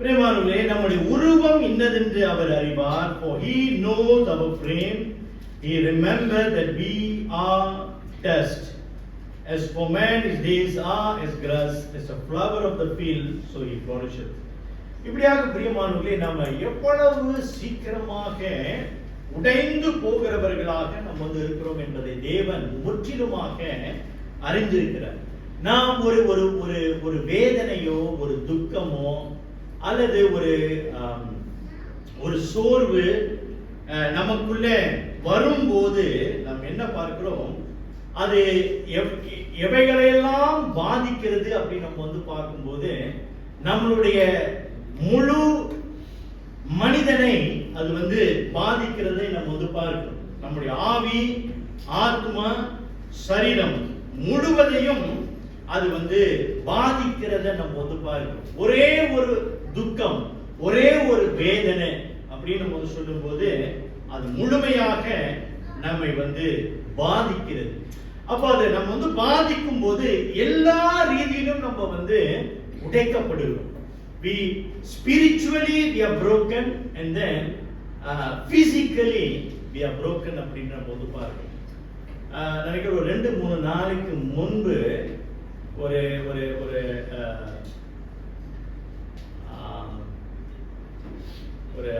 பிரியமானவர்களே, நம்முடைய உருவம் இன்னதென்று அவர் அறிவார். For he knows our frame. He remembers that we are dust. As for man, his days are as grass, as a flower of the field, so he flourisheth. இப்படியாக பிரியமானவர்களே, நாம எவ்வளவு சீக்கிரமாக உடைந்து போகிறவர்களாக நம்ம வந்து இருக்கிறோம் என்பதை தேவன் முற்றிலுமாக அறிந்திருக்கிறார். நாம் ஒரு வேதனையோ, ஒரு துக்கமோ, அல்லது ஒரு சோர்வு நமக்குள்ள வரும்போது நாம் என்ன பார்க்கிறோம்? அது எவைகளையெல்லாம் பாதிக்கிறது அப்படின்னு நம்ம வந்து பார்க்கும்போது நம்மளுடைய முழு மனிதனை அது வந்து பாதிக்கிறதை நம்ம வந்து பார்க்கிறோம். நம்முடைய ஆவி, ஆத்மா, சரீரம் முழுவதையும் அது வந்து பாதிக்கிறத நம்ம வந்து பார்க்கிறோம். ஒரே ஒரு துக்கம், ஒரே ஒரு வேதனை அப்படின்னு நம்ம வந்து சொல்லும்போது அது முழுமையாக நம்மை வந்து பாதிக்கிறது. அப்ப அது நம்ம வந்து பாதிக்கும் போது எல்லா ரீதியிலும் நம்ம வந்து உடைக்கப்படுகிறோம். We spiritually we are broken and then physically we are broken அப்படின்ற போது பாருங்க. நினைக்கிற ஒரு 2-3 நாளைக்கு முன்பு ஒரு ஒரு ஒரு ஒரு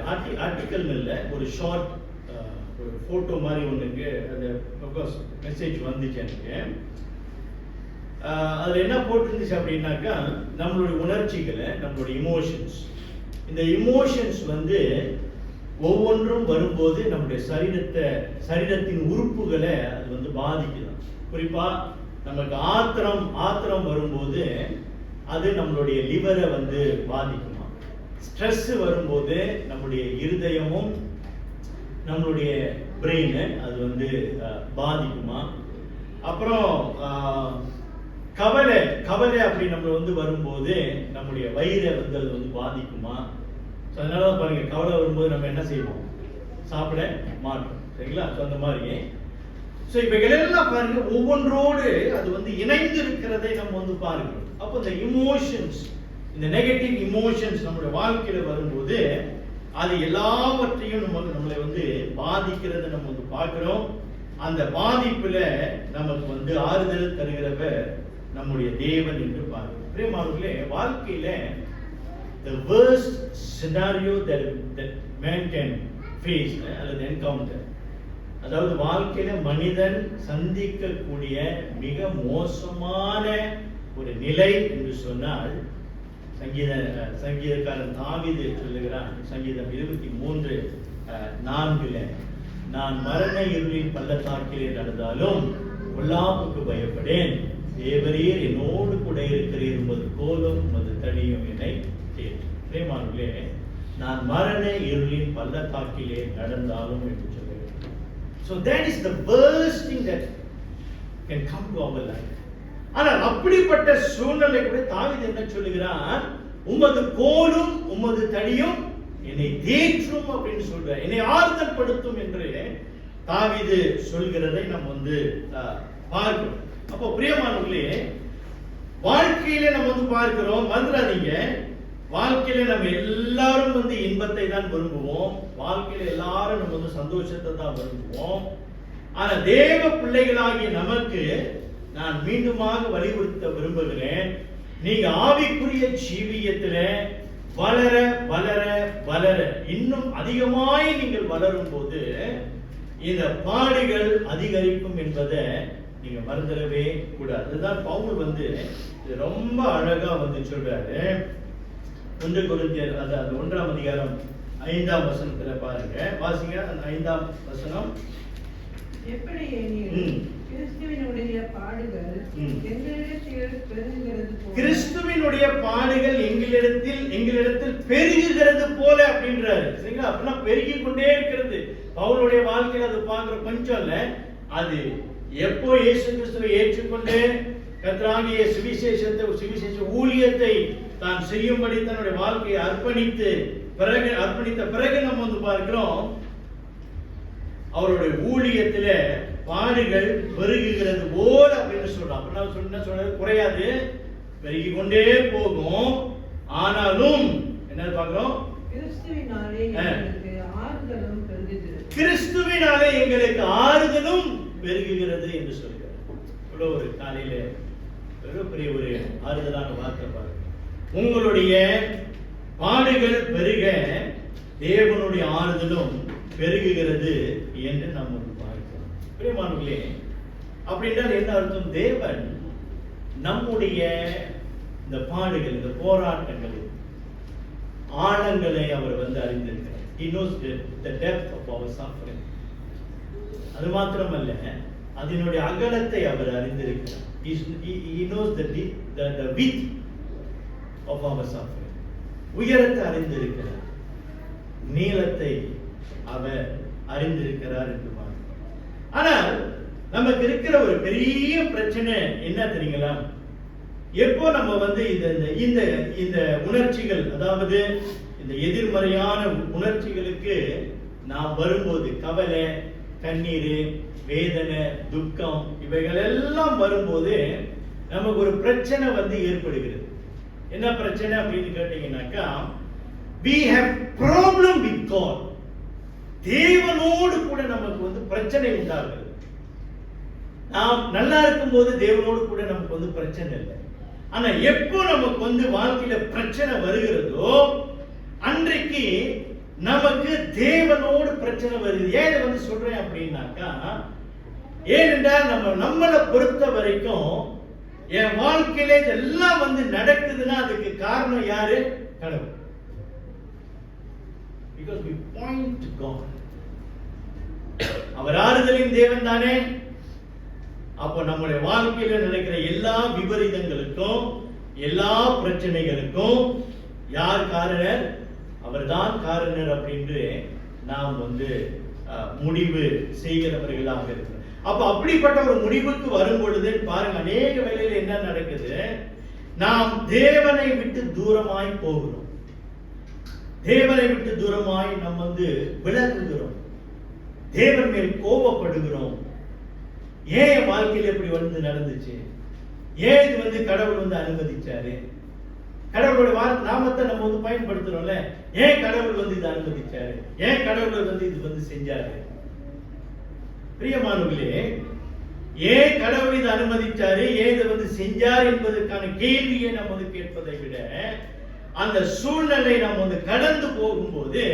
ஆர்டிக்கல் இல்ல, ஒரு ஷார்ட் ஒரு போட்டோ மாதிரி ஒண்ணுக்கு அந்த மெசேஜ் வந்துச்சு எனக்கு. அதுல என்ன போட்டிருந்துச்சு அப்படின்னாக்கா, நம்மளுடைய உணர்ச்சிகளை, நம்மளுடைய இமோஷன்ஸ், இந்த இமோஷன்ஸ் வந்து ஒவ்வொன்றும் வரும்போது நம்முடைய சரீரத்தின் உறுப்புகளை அது வந்து பாதிக்குது. குறிப்பா நமக்கு ஆத்திரம் வரும்போது அது நம்மளுடைய லிவரை வந்து பாதிக்குமா. ஸ்ட்ரெஸ் வரும்போது நம்முடைய இருதயமும் நம்மளுடைய பிரெயினை அது வந்து பாதிக்குமா. அப்புறம் கவலை அப்படி நம்ம வந்து வரும்போது நம்முடைய வயிறை வந்து அது வந்து பாதிக்குமா. அதனால பாருங்க, கவலை வரும்போது நம்ம என்ன செய்வோம், சாப்பிட மாட்டோம், சரிங்களா. அந்த மாதிரி இவைகளெல்லாம் பாருங்க ஒவ்வொன்றோடு அது வந்து இணைந்து இருக்கிறதை நம்ம வந்து பார்க்கிறோம். அப்போ இந்த இமோஷன்ஸ், இந்த நெகட்டிவ் இமோஷன்ஸ் நம்மளுடைய வாழ்க்கையில வரும்போது அது எல்லாவற்றையும் நம்மளை வந்து பாதிக்கிறத நம்ம வந்து பார்க்கிறோம். அந்த பாதிப்புல நமக்கு வந்து ஆறுதல் தருகிறவர் நம்முடைய தேவன் என்று பார்க்கிறோம். பிரியமானவர்களே, வாழ்க்கையில the worst scenario that man can face அல்லது encounter, அதாவது வாழ்க்கையில மனிதன் சந்திக்கக்கூடிய மிக மோசமான ஒரு நிலை என்று சொன்னால், சங்கீதக்காரன் தாவீது சொல்லுகிறான், சங்கீதம் 23:4, நான் மரண இருளின் பள்ளத்தாக்கிலே நடந்தாலும் பொல்லாப்புக்கு பயப்படேன், தேவரீர் என்னோடு கூட இருக்கிறீர், உமது கோலும் உமது தடியும் என்னை தேற்றும். பிரேமானே, நான் மரண இருளின் பள்ளத்தாக்கிலே நடந்தாலும் என்று சொல்லுகிறேன். So that is the worst thing that can come to our life. ஆனால் அப்படிப்பட்ட சூழ்நிலை கூட தாவீது என்ன சொல்லுகிறான், உமது கோலும் உமது தடியும் என்னை தேற்றும் அப்படின்னு சொல்றார், என்னை ஆறுதல் படுத்தும் என்று தாவீது சொல்கிறதை நம்ம வந்து பார்க்கிறோம். அப்போ பிரியமானவர்களே, வாழ்க்கையில நம்ம வந்து பார்க்கிறோம், மறந்துடாதீங்க, வாழ்க்கையில நம்ம எல்லாரும் வந்து இன்பத்தை தான் விரும்புவோம், வாழ்க்கையில எல்லாரும் நம்ம வந்து சந்தோஷத்தை தான் விரும்புவோம். ஆனா தேவ பிள்ளைகளாகிய நமக்கு நான் மீண்டுமாக வலியுறுத்த விரும்புகிறேன், நீங்க ஆவிக்குரிய ஜீவியத்துல வளர வளர வளர இன்னும் அதிகமாய் நீங்கள் வளரும் போது இந்த பாடுகள் அதிகரிக்கும் என்பதை நீங்க மறந்துடவே கூடாது. அதுதான் பவுல் வந்து ரொம்ப அழகா வந்து சொல்றாரு. 1 கொரிந்தியர் அது 1ஆம் அதிகாரம் 5ஆம் வசனத்துல பாருங்க, வாசிங்க. அந்த 5ஆம் வசனம், எப்படி எனில் கிறிஸ்துவினுடைய பாடுகள் கிறிஸ்துவினுடைய பாடுகள் எங்களிடத்தில் பெருகுகிறது போல அப்படின்றாரு, சரிங்களா. அப்படின்னா பெருகி கொண்டே இருக்கிறது. பவுலுடைய வாழ்க்கையில் அது பார்க்கிற கொஞ்சம் இல்ல, அது எப்போ இயேசு கிறிஸ்துவை ஏற்றுக்கொண்டு கர்த்தராகிய சுவிசேஷ ஊழியத்தை தான் செய்யும்படி தன்னுடைய வாழ்க்கையை அர்ப்பணித்த பிறகு நம்ம வந்து பார்க்கிறோம், அவருடைய ஊழியத்துல பாடுகள் பெருகுகிறது போல அப்படின்னு சொல்றான். அப்படின்னா சொல்றது குறையாது, பெருகி கொண்டே போகும். ஆனாலும் என்ன பார்க்கிறோம், கிறிஸ்துவினாலே எங்களுக்கு ஆறுதலும் பெருகுகிறது என்று சொல்கிறார். இவ்வளவு ஒரு காலையில பெரிய ஒரு ஆறுதலான வார்த்தை பாருங்க. உங்களுடைய பாடுகள் பெருக தேவனுடைய ஆறுதலும் பெருகுகிறது என்று நம்ம பார்க்கிறோம். பிரியமானவர்களே, அப்படின்றால் என்ன அர்த்தம்? தேவன் நம்முடைய இந்த பாடுகள், இந்த போராட்டங்கள் ஆழங்களை அவர் வந்து அறிந்திருக்கிறார். He knows the depth of our suffering. அது மாத்திரமல்ல, அதனுடைய அகலத்தை அவர் அறிந்திருக்கிறார். He knows the width of our suffering. உயரத்தை அறிந்திருக்கிறார், நீளத்தை அவர் அறிந்திருக்கிறார் என்று பார்க்கிறோம். ஆனால் நமக்கு இருக்கிற ஒரு பெரிய பிரச்சனை என்ன தெரியுங்களா? எப்போ நம்ம வந்து இந்த இந்த உணர்ச்சிகள், அதாவது இந்த எதிர்மறையான உணர்ச்சிகளுக்கு நாம் வரும்போது, கவலை, கண்ணீர், வேதனை, துக்கம் இவைகள் எல்லாம் வரும்போது நமக்கு ஒரு பிரச்சனை வந்து ஏற்படுகிறது. என்ன பிரச்சனை அப்படின்னு கேட்டீங்கன்னாக்கா, we have problem with God. தேவனோடு கூட நமக்கு வந்து பிரச்சனை உண்டாகுது. நாம் நல்லா இருக்கும் போது தேவனோடு கூட நமக்கு வந்து பிரச்சனை இல்லை. ஆனா எப்போ நமக்கு வந்து வாழ்க்கையில பிரச்சனை வருகிறதோ அன்றைக்கு நமக்கு தேவனோடு பிரச்சனை வருது. ஏன் வந்து சொல்றேன் அப்படின்னாக்கா, ஏனென்றால் நம்மளை பொறுத்த வரைக்கும் என் வாழ்க்கையில இதெல்லாம் வந்து நடக்குதுன்னா அதுக்கு காரணம் யாரு? கடவுள். Because we point to God. அவர் ஆறுதலின் தேவன் தானே. அப்போ நம்முடைய வாழ்க்கையில நடக்கிற எல்லா விபரீதங்களுக்கும், எல்லா பிரச்சனைகளுக்கும் யார் காரணர்? அவர்தான் காரணர் அப்படின்னு நாம் வந்து முடிவு செய்கிறவர்களாக இருக்கிறோம். அப்ப அப்படிப்பட்ட ஒரு முடிவுக்கு வரும் பொழுது பாருங்க, அநேக வேளையில என்ன நடக்குது? நாம் தேவனை விட்டு தூரமாய் போகிறோம். தேவனை விட்டு தூரமாய் நாம் வந்து விலகுகிறோம். தேவன் மேல் கோபப்படுகிறோம். ஏன் வாழ்க்கையில் எப்படி வந்து நடந்துச்சு? ஏன் இது வந்து கடவுள் வந்து அனுமதிச்சாரு? கடவுளுடைய நாமத்தை நம்ம வந்து பயன்படுத்துறோம்ல, ஏன் கடவுள் வந்து இதை அனுமதிச்சாரு? ஏன் கடவுள் வந்து இது வந்து செஞ்சாரு? பிரியமானவர்களே, ஏன் கடவுள் இதை அனுமதிச்சாரு, ஏன் இதை வந்து செஞ்சார் என்பதற்கான கேள்வியை நம்ம வந்து கேட்பதை விட, அந்த சூழ்நிலை நம்ம வந்து கடந்து போகும்போது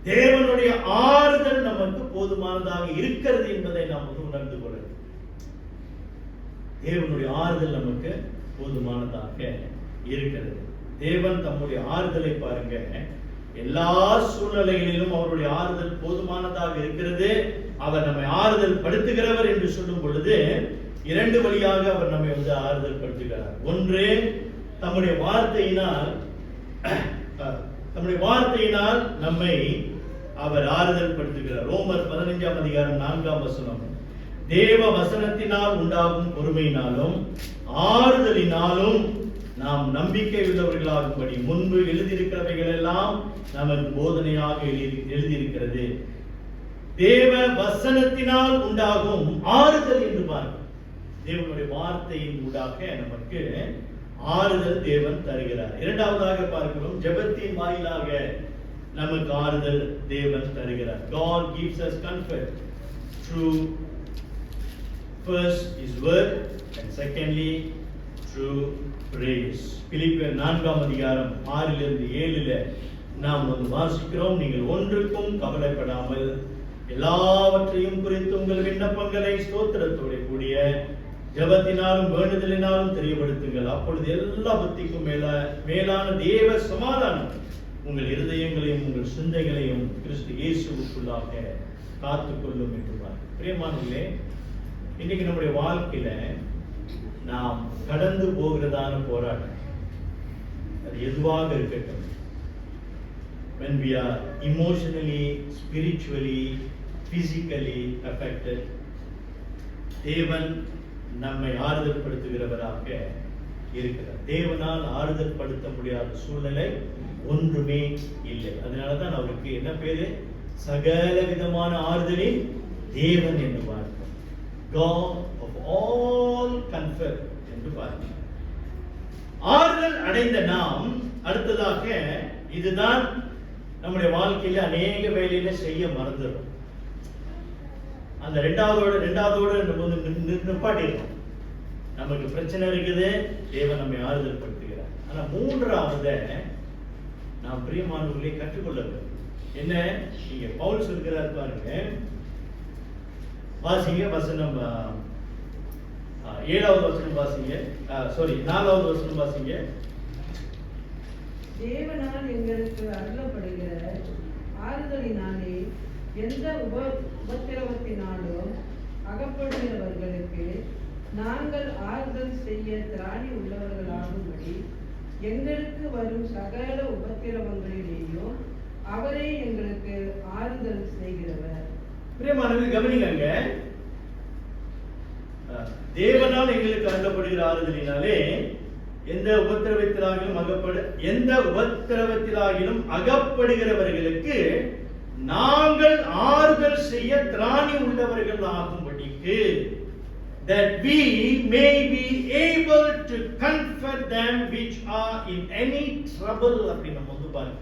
தேவனுடைய ஆறுதல் நமக்கு போதுமானதாக இருக்கிறது என்பதை நாம் வந்து உணர்ந்து கொள்ள. தேவனுடைய ஆறுதல் நமக்கு போதுமானதாக இருக்கிறது. தேவன் தம்முடைய ஆறுதலை பாருங்க, எல்லா சூழ்நிலைகளிலும் அவருடைய ஆறுதல் போதுமானதாக இருக்கிறது. அவர் நம்மை ஆறுதல் படுத்துகிறவர் என்று சொல்லும் பொழுது இரண்டு வழியாக அவர் நம்மை வந்து ஆறுதல் படுத்துகிறார். ஒன்று, தம்முடைய வார்த்தையினால் நம்மை அவர் ஆறுதல் படுத்துகிறார். ரோமர் 15ஆம் அதிகாரம் 4ஆம் வசனம், தேவ வசனத்தினால் உண்டாகும் பொறுமையினாலும் ஆறுதலினாலும் நாம் நம்பிக்கை உள்ளவர்களாகும்படி முன்பு எழுதியிருக்கிறவைகள் எல்லாம் நமக்கு போதனையாக எழுதியிருக்கிறது. தேவ வசனத்தினால் உண்டாகும் ஆறுதல் என்று பாருங்கள். தேவனுடைய வார்த்தையின் ஊடாக நமக்கு ஆறுதல் தேவன் தருகிறார். இரண்டாவதாக பார்க்கிறோம், ஜெபத்தின் வாயிலாக நமக்கு ஆறுதல் தேவன் தருகிறார். God gives us comfort through first his word and secondly through praise. பிலிப்பியர் 4ஆம் அதிகாரம் 6லிருந்து 7ல நாம் வந்து வாசிக்கிறோம், நீங்கள் ஒன்றுக்கும் கவலைப்படாமல் எல்லாவற்றையும் குறித்து உங்கள் விண்ணப்பங்களை ஸ்தோத்திரத்தோட கூடிய ஜெபத்தினாலும் வேண்டுதலினாலும் தெரியப்படுத்துங்கள். அப்பொழுது எல்லா புத்திக்கும் மேலான தேவ சமாதானம் உங்கள் இருதயங்களையும் உங்கள் சிந்தைகளையும் கிறிஸ்து இயேசுவுக்குள்ளாக காத்துக்கொள்ளும் என்றார். பிரியமானவர்களே, இன்னைக்கு நம்முடைய வாழ்க்கையில நாம் கடந்து போகிறதான போராட்டம் அது எதுவாக இருக்கட்டும், when we are emotionally, spiritually, physically affected, தேவன் நம்மை ஆறுதல் படுத்துகிறவராக இருக்கிறார். தேவனால் ஆறுதல் படுத்த முடியாத சூழ்நிலை ஒன்றுமே இல்லை. அதனாலதான் அவருக்கு என்ன பேரு? சகல விதமான ஆறுதலின் தேவன் என்று பார்க்கிறோம். God of all comfort என்று பார்க்கிறோம். ஆறுதல் அடைந்த நாம் அடுத்ததாக, இதுதான் நம்முடைய வாழ்க்கையில அநேக வேலையில செய்ய மறந்துடும். அந்த ரெண்டாவதோட நம்ம நிப்பாட்டிடுறோம். நமக்கு பிரச்சனை இருக்குது, தேவன் நம்மை ஆறுதல் படுத்துகிறார். ஆனா மூன்றாவத நாம் பிரியமானவர்களை கற்றுக்கொள்ள வேண்டும். என்ன? இங்க பவுல் சொல்கிறார் பாருங்க, வாசிங்க வசனம் 7வது வசனம் வாசிங்க, 4வது வசனம் வாசிங்க. தேவனால் எங்களுக்கு அருளப்படுகிற ஆறுதலினாலே எந்த உபத்திரவத்தினாலும் அகப்படுகிறவர்களுக்கு நாங்கள் ஆறுதல் செய்ய திராணி உள்ளவர்களாகும்படி எங்களுக்கு வரும் சகல உபத்திரவங்களிலேயும் அவரே எங்களுக்கு ஆறுதல் செய்கிறவர். பிரியமானவர்களே, கவனிங்க. தேவனால் எங்களுக்கு அருளப்படுகிற ஆறுதலினாலே எந்த உபத்திரவத்திலாகிலும் அகப்படுகிறவர்களுக்கு நாங்கள் ஆறுதல் செய்ய திராணி உள்ளவர்கள் ஆகும்படிக்கு, that we may be able to comfort them which are in any trouble. அப்படி நம்ம வந்து பாருங்க,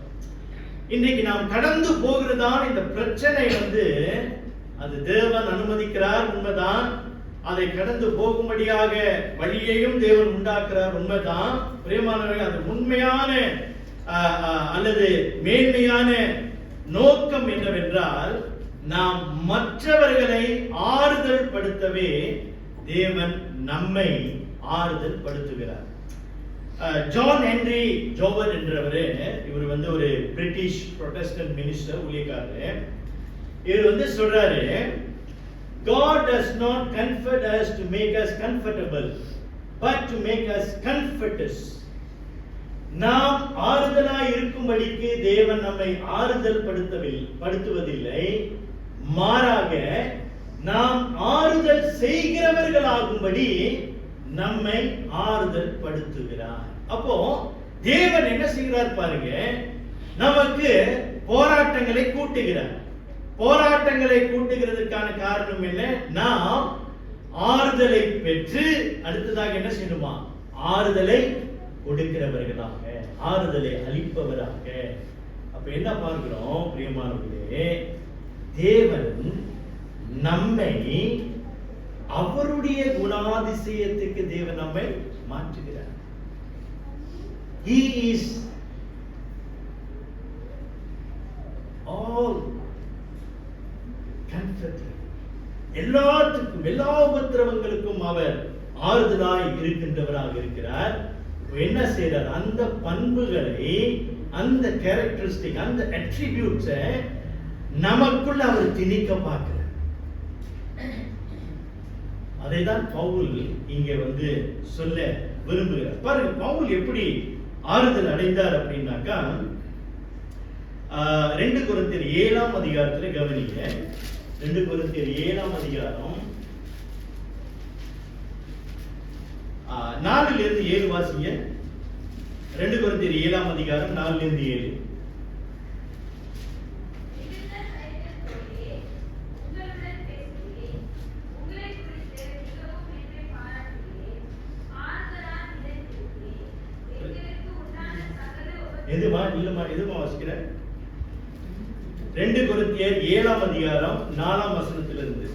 இன்னைக்கு நாம் கடந்து போகிறதான இந்த பிரச்சனை அது தேவன் அனுமதிக்கிறார், உண்மைதான். அதை கடந்து போகும்படியாக வழியையும் தேவன் உண்டாக்குறார், உண்மைதான். பிரியமானவர்கள், அது உண்மையான அல்லது மேன்மையான நோக்கம் என்னவென்றால், நாம் மற்றவர்களை ஆறுதல் படுத்தவே தேவன் நம்மை ஆறுதல் படுத்துகிறார். ஜான் ஹென்றி ஜோவர் என்றவர், இவர் ஒரு பிரிட்டிஷ் புரோட்டஸ்டன்ட் மினிஸ்டர், ஊழியக்காரர். இவர் சொல்றாரு, God does not comfort us to make us comfortable, but to make us comforters. நாம் ஆறுதலாய் இருக்கும்படிக்கு தேவன் நம்மை ஆறுதல் படுத்துவதில்லை, மாறாக நாம் ஆறுதல் செய்கிறவர்களாகும்படி நம்மை ஆறுதல் படுத்துகிறார். அப்போ தேவன் என்ன செய்கிறார் பாருங்க, நமக்கு போராட்டங்களை கூட்டுகிறார். போராட்டங்களை கூட்டுகிறதுக்கான காரணம் என்ன? நாம் ஆறுதலை பெற்று அடுத்ததாக என்ன செய்யணுமா? ஆறுதலை கொடுக்கிறவர்களாக, ஆறுதலை அளிப்பவராக. அப்ப என்ன பார்க்கிறோம் பிரியமானவர்களே, தேவன் நம்மை அவருடைய குணாதிசயத்துக்கு தேவன் நம்மை மாற்றுகிறார். He is all comforting. எல்லாத்துக்கும், எல்லா உபத்திரவங்களுக்கும் அவர் ஆறுதலாய் இருக்கின்றவராக இருக்கிறார். என்ன செய்றார்? அந்த பண்புகளை, அந்த கேரக்டரிஸ்டிக், அந்த அட்ரிபியூட்ஸை நமக்குள்ள அவர் திணிக்க பார்க்கிறார். அதைதான் பவுல் இங்கே சொல்ல விரும்புகிறார். பாருங்க, பவுல் எப்படி ஆறுதல் அடைந்தார் அப்படின்னாக்கா, 2 கொரிந்தியர் 7ஆம் அதிகாரத்துல கவனிங்க. 2 கொரிந்தியர் 7ஆம் அதிகாரம் 4-7 வாசிங்க. 2 கொரிந்தியர் 7ஆம் அதிகாரம் 4-7. எதுமா வாசிக்கிற? 2 கொரிந்தியர் 7ஆம் அதிகாரம் 4ஆம் வசனத்திலிருந்து.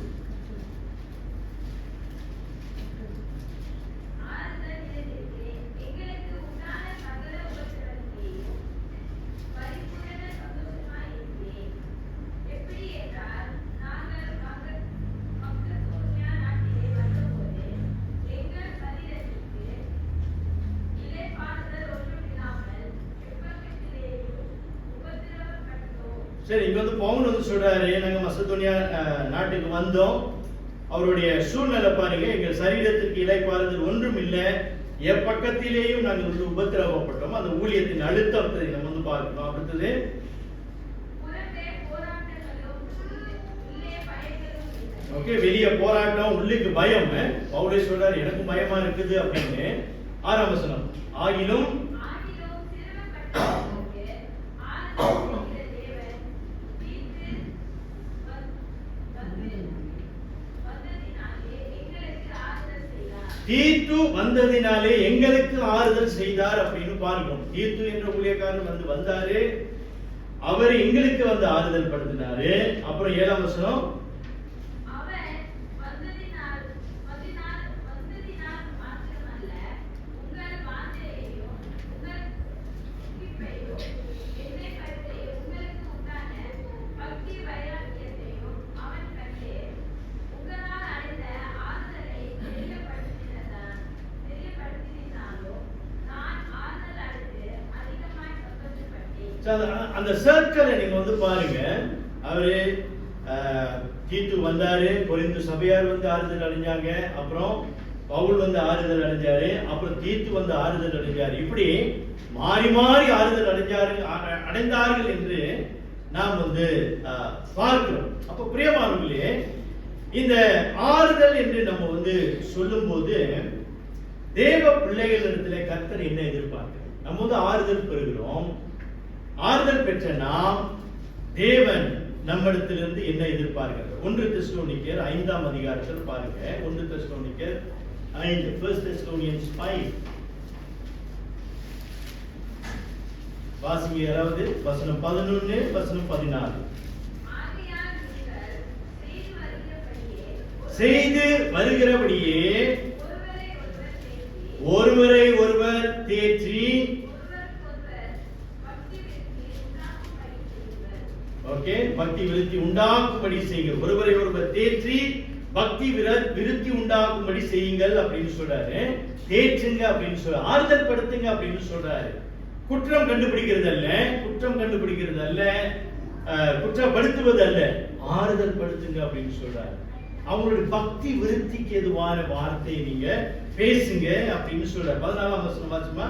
சரி, இங்க பவுல் சொல்றாரு, நாங்க மசதோனியா நாட்டுக்கு வந்தோம். அவருடைய சூழ்நிலை பாருங்க, எங்கள் சரீரத்துக்கு இளைப்பாறுதல் ஒன்றும் இல்லை, எப்பக்கத்திலேயும் நாங்கள் உபத்திரவப்பட்டோம். அந்த ஊழியத்தின் அழுத்தத்தை நம்ம பார்க்கணும். அடுத்தது, ஓகே, வெளியே போராட்டம், உள்ளுக்கு பயம். பவுலே சொல்றாரு, எனக்கும் பயமா இருக்குது அப்படின்னு. 6ஆம் வசனம், ஆகிலும் தீத்து வந்ததினாலே எங்களுக்கு ஆறுதல் செய்தார் அப்படின்னு பார்க்கிறோம். தீத்து என்ற ஊழியக்காரர் வந்தாரு, அவர் எங்களுக்கு ஆறுதல் படுத்தினாரு. அப்புறம் 7ஆம் வசனம், அந்த சர்க்கிளை நீங்க பாருங்க. அவரு தீத்து வந்தாரு, கொரிந்து சபையார் ஆறுதல் அடைஞ்சாங்க, அப்புறம் பவுல் ஆறுதல் அடைஞ்சாரு, அப்புறம் தீத்து ஆறுதல் அடைஞ்சாரு. இப்படி மாறி மாறி ஆறுதல் அடைந்தார்கள் என்று நாம் வந்து பார்க்கிறோம். அப்ப பிரியமானவர்களே, இந்த ஆறுதல் என்று நம்ம வந்து சொல்லும் போது தேவ பிள்ளைகளிடத்திலே கர்த்தர் என்ன எதிர்பார்க்கிறார்? நம்ம வந்து ஆறுதல் பெறுகிறோம். ஆறுதல் பெற்ற நாம் தேவன் நம்மிடத்திலிருந்து என்ன எதிர்பார்க்கிறார்? 1 தெசலோனிக்கேயர் 5ஆம் அதிகாரத்தில் பாருங்க. 1 தெசலோனிக்கேயர் 5, 1 Thessalonians 5 வாசிங்க யாராவது. வசனம் 11, வசனம் 14. செய்து வருகிறபடியே ஒருவரை ஒருவர் தேற்றி, ஓகே, பக்தி விருத்தி உண்டாக்கும்படி செய்யுங்கள். ஒருவரை ஒருவர் தேற்றி பக்தி விருத்தி உண்டாக்கும்படி செய்யுங்கள் அப்படின்னு சொல்றாரு. தேற்றுங்க அப்படின்னு சொல்றாரு. ஆறுதல் படுத்துங்க அப்படின்னு சொல்றாரு. குற்றம் கண்டுபிடிக்கிறது அல்ல, குற்றப்படுத்துவது அல்ல, ஆறுதல் படுத்துங்க அப்படின்னு சொல்றாரு. அவங்களுடைய பக்தி விருத்திக்கு எதுவான வார்த்தையை நீங்க பேசுங்க அப்படின்னு சொல்றாரு. 14ஆம் வசனம் வாசிமா.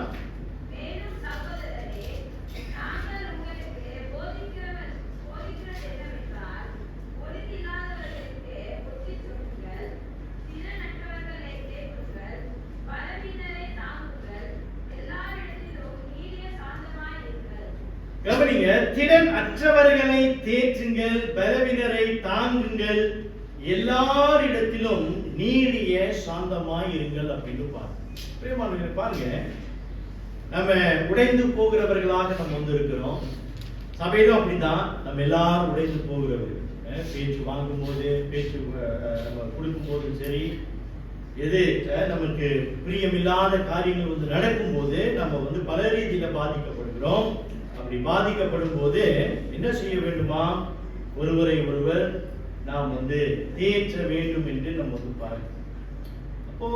கவனிங்க, திறன் அற்றவர்களை தேற்றுங்கள், பலவினரை தாங்குங்கள், எல்லாரிடத்திலும் நீடிய சாந்தமாய் இருங்கள் அப்படின்னு பாருங்க. பாருங்க, நம்ம உடைந்து போகிறவர்களாக நம்ம வந்து இருக்கிறோம். சபையிலும் அப்படிதான், நம்ம எல்லாரும் உடைந்து போகிறவர்கள். பேச்சு வாங்கும் போது, பேச்சு நம்ம கொடுக்கும் போதும் சரி, எது நமக்கு பிரியமில்லாத காரியங்கள் வந்து நடக்கும் போது நம்ம வந்து பல ரீதியில பாதிக்கப்படுகிறோம். அப்படி பாதிக்கப்படும் போது என்ன செய்ய வேண்டுமா? ஒருவரை ஒருவர் நாம் வந்து தேற்ற வேண்டும் என்று நம்ம வந்து பார்க்கிறோம். அப்போ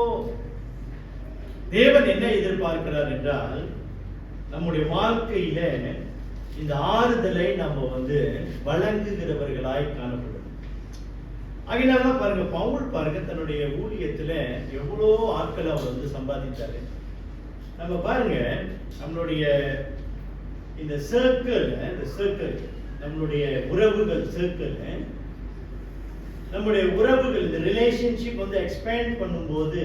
தேவன் என்ன எதிர்பார்க்கிறார் என்றால், நம்முடைய வாழ்க்கையில இந்த ஆறுதலை நம்ம வந்து வழங்குகிறவர்களாய் காணப்படும். அதனாலதான் பாருங்க, பவுல் பாருங்க தன்னுடைய ஊழியத்துல எவ்வளோ ஆட்கள் அவர் வந்து சம்பாதிச்சாரு. நம்ம பாருங்க, நம்மளுடைய இந்த சர்க்கிள், நம்மளுடைய உறவுகள் சர்க்கிள், நம்முடைய உறவுகள், இந்த ரிலேஷன்ஷிப் வந்து எக்ஸ்பேண்ட் பண்ணும்போது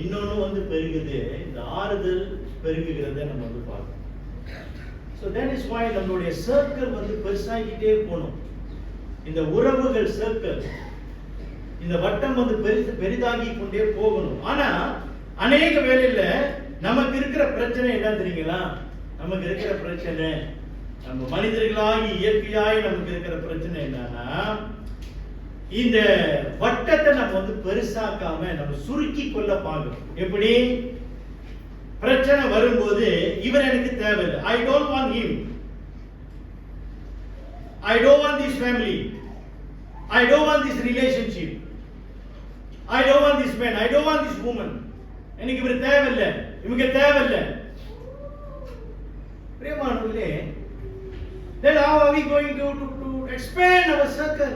இன்னொன்னு வந்து பெருகுது, இந்த ஆறுதல் பெருகுகிறத நம்ம வந்து பார்க்கணும். So that is why நம்மளுடைய சர்க்கிள் வந்து பெருசாகிட்டே போகணும். இந்த உறவுகள் சர்க்கிள், இந்த வட்டம் வந்து பெரிதாகி கொண்டே போகணும். ஆனா அநேக வேளையில நமக்கு இருக்கிற பிரச்சனை என்ன தெரியுங்களா? நமக்கு இருக்கிற பிரச்சனை, நம்ம மனிதர்களாகி இயற்கையாய் நமக்கு இருக்கிற பிரச்சனை என்னன்னா, இந்த வட்டத்தை நம்ம வந்து பெருசாக்காம நம்ம சுருக்கி கொள்ள பார்க்கணும். எப்படி? பிரச்சனை வரும்போது இவர் எனக்கு தேவையில்லை, I don't want him, I don't want this family, I don't want this relationship, I don't want this man, I don't want this woman, எனக்கு இவர் தேவையில்லை, இவங்க தேவையில்லை. பிரியமானவர்களே, then how are we going to expand our circle?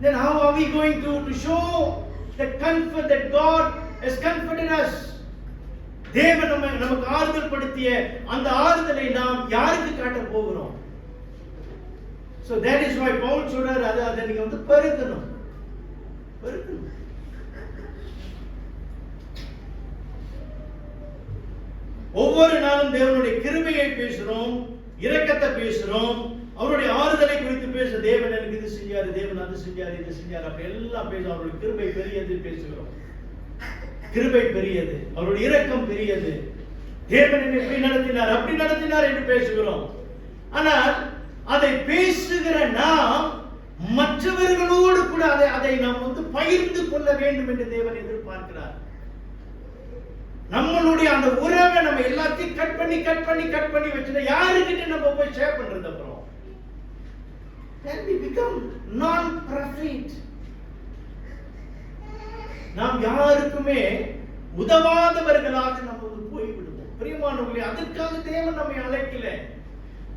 Then how are we going to show the comfort that God has comforted us? தேவன் நமக்கு ஆறுதல் படுத்திய அந்த ஆறுதலை நாம் யாருக்கு காட்ட போகிறோம்? So that is why Paul சொல்றாரு, அதை நீங்க வந்து பெருக்கணும். ஒவ்வொரு நாளும் தேவனுடைய கிருபையை பேசுறோம், இரக்கத்தை பேசுறோம், அவருடைய ஆறுதலை குறித்து பேச, தேவன் எனக்கு இது செஞ்சாரு, தேவன் அது செஞ்சாரு, இது செஞ்சாரு, அப்படி எல்லாம் பேசுறோம். அவருடைய கிருபை பெரியது பேசுகிறோம். கிருபை பெரியது, அவருடைய இரக்கம் பெரியது, தேவன் என்னை இப்படி நடத்தினார், அப்படி நடத்தினார் என்று பேசுகிறோம். ஆனால் அதை பேசுகிற நாம் மற்றவர்களோடு கூட அதை நாம் வந்து பகிர்ந்து கொள்ள வேண்டும் என்று தேவன் எதிர்பார்க்கிறார். நம்மளுடைய அந்த உறவை நம்ம எல்லாத்தையும் கட் பண்ணி வச்சுட்டா யாருக்கிட்ட நம்ம போய் ஷேர் பண்றது? அப்புறம் then we become non-profit. நாம் யாருக்குமே உதவாதவர்களாக நம்ம போய்விடுவோம். பிரியமானவர்களே, அதற்காக தேவன் நம்மை அழைக்கல.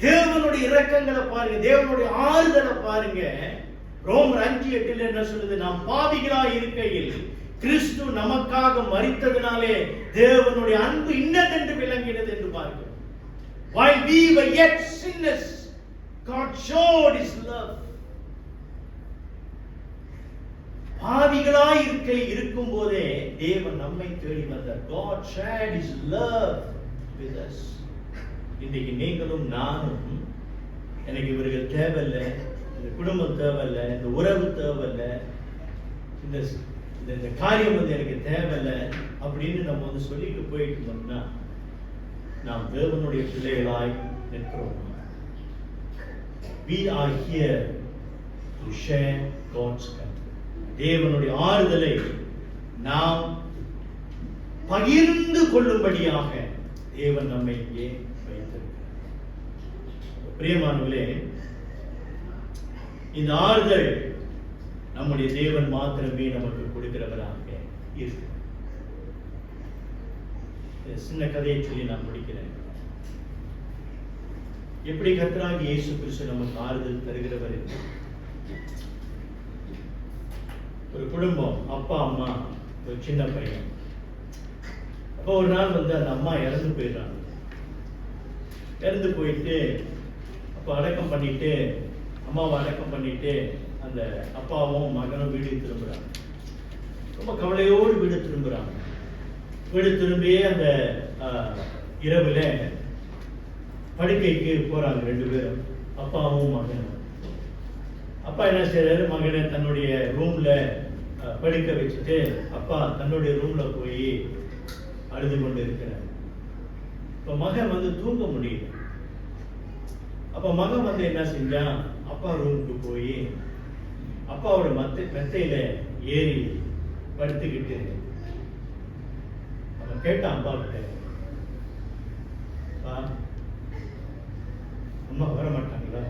தேவனுடைய இரக்கங்களை பாருங்க, தேவனுடைய ஆறுதலை பாருங்க. ரோமர் 5:8 என்ன சொல்லுது? நாம் பாவிகளாய் இருக்கையில் கிறிஸ்து நமக்காக மரித்ததினாலே தேவனுடைய அன்பு இன்னதென்று விளங்கினது என்று பார்க்கிறோம். while we were yet sinners, God showed his love. பாவிகளாய் இருக்கும் போதே தேவன் நம்மை தேடி வந்தார். God shared his love with us. இன்றைக்கு நீங்களும் நானும் எனக்கு இவர்கள் தேவையில்லை, இந்த குடும்பம் தேவையில்லை, இந்த உறவு தேவையில்லை, இந்த காரியம் எனக்கு தேவையில்லை அப்படின்னு நம்ம சொல்லிட்டு போயிட்டு இருந்தோம்னா நாம் தேவனுடைய பிள்ளைகளாய் நிற்கிறோம். We are here to share God's comfort. தேவனுடைய ஆறுதலை நாம் பகிர்ந்து கொள்ளும்படியாக தேவன் நம்மை இங்கே வைத்திருக்கிறார். பிரியமானவர்களே, இந்த ஆறுதல் நம்முடைய தேவன் மாத்திரமே நமக்கு கொடுக்கிறவராக இருக்கு. சின்ன கதையை சொல்லி நான் முடிக்கிறேன். எப்படி கர்த்தராகிய இயேசு கிறிஸ்து நமக்கு ஆறுதல் தருகிறவர். ஒரு குடும்பம், அப்பா அம்மா, ஒரு சின்ன பையன். அப்போ ஒரு நாள் அந்த அம்மா இறந்து போயிடுறாங்க. இறந்து போயிட்டு அப்போ அடக்கம் பண்ணிட்டு, அம்மாவை அடக்கம் பண்ணிட்டு அந்த அப்பாவும் மகனும் வீடு திரும்புறாங்க. ரொம்ப கவலையோடு வீடு திரும்புறாங்க. வீடு திரும்பியே அந்த இரவுல படுக்கைக்கு போறாங்க ரெண்டு பேரும், அப்பாவும் மகனும். அப்பா என்ன செய்யறாரு, மகனை தன்னுடைய ரூம்ல படுக்க வச்சுட்டு அப்பா தன்னுடைய ரூம்ல போய் அழுது கொண்டு இருக்கிறார். இப்ப மகன் தூங்க முடியல. அப்ப மகன் என்ன செஞ்சான், அப்பா ரூமுக்கு போய் அப்பாவோட மெத்தையில ஏறி படுத்துக்கிட்டு அவன் கேட்டான் அப்பா கிட்ட, அம்மா வர மாட்டாங்களா,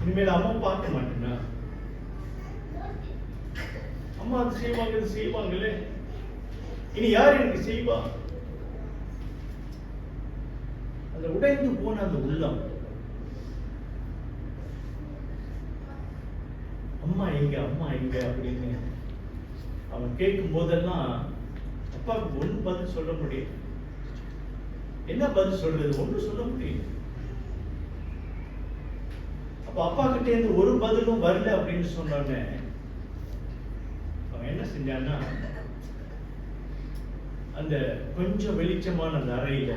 இனிமேல் அம்மா பார்க்க மாட்டேன்னா, அம்மா அது செய்வாங்க இது செய்வாங்களே, இனி யார் எனக்கு செய்வா? அந்த உடைந்து போன அந்த உள்ளம், அம்மா எங்க அம்மா எங்க அப்படின்னு அவன் கேட்கும் போதெல்லாம் அப்பாவுக்கு ஒண்ணு பதில் சொல்ல முடியும். என்ன பதில் சொல்றது? ஒண்ணு சொல்ல முடியும். அப்ப அப்பா கிட்ட இருந்து ஒரு பதிலும் வரல அப்படின்னு சொன்னோடனே அவன் என்ன செஞ்சான்னா, அந்த கொஞ்சம் வெளிச்சமான அந்த அறையில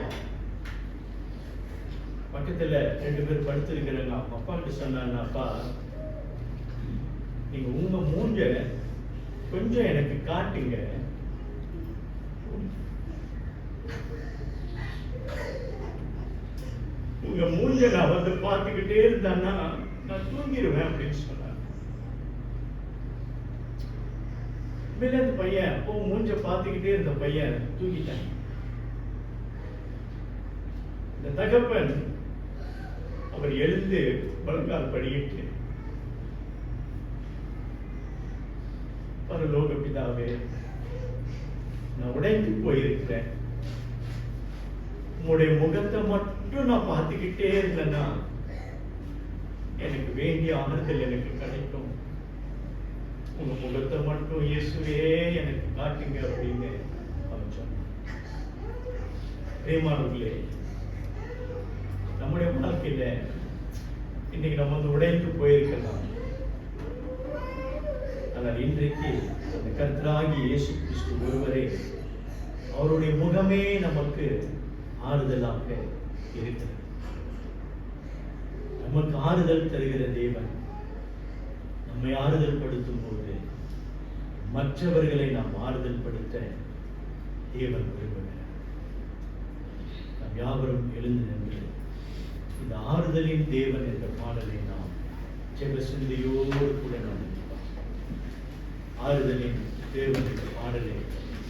பக்கத்துல ரெண்டு பேர் படுத்திருக்கிறாங்க. அப்பா கிட்ட சொன்னாங்க, அப்பா நீங்க உங்க மூஞ்ச கொஞ்சம் எனக்கு காட்டுங்க, உங்க மூஞ்ச நான் பார்த்துக்கிட்டே இருந்தான்னா நான் தூங்கிடுவேன் அப்படின்னு சொன்னாங்க. அந்த பையன் அப்போ மூஞ்ச பார்த்துக்கிட்டே இருந்த பையன் தூங்கிட்டான். இந்த தகப்பன் அவர் எழுந்து பலங்கால் படியிட்டு, பரலோக பிதாவே, நான் உடைந்து போயிருக்கிறேன், உங்களுடைய முகத்தை மட்டும் நான் பார்த்துக்கிட்டே இருந்தேன்னா எனக்கு வேண்டிய ஆறுதல் எனக்கு கிடைக்கும். உங்க முகத்தை மட்டும் இயேசுவே எனக்கு காட்டுங்க அப்படின்னு அவன் சொன்னான். பிரியமானவர்களே, நம்முடைய வாழ்க்கையில இன்னைக்கு நம்ம உடைந்து போயிருக்கலாம். ஆனால் இன்றைக்கு அந்த கர்த்தராகிய இயேசு கிறிஸ்து ஒருவரே, அவருடைய முகமே நமக்கு ஆறுதலாக இருக்கிறது. நமக்கு ஆறுதல் தருகிற தேவன் நம்மை ஆறுதல் படுத்தும் போது மற்றவர்களை நாம் ஆறுதல் படுத்த தேவன் விரும்புகிறார். நாம் யாவரும் எழுந்து நின்று இந்த ஆறுதலின் தேவன் என்ற பாடலை நாம் ஜெப சிந்தையோடு கூட நாம் ஆறுதலின் தேவன் என்ற பாடலை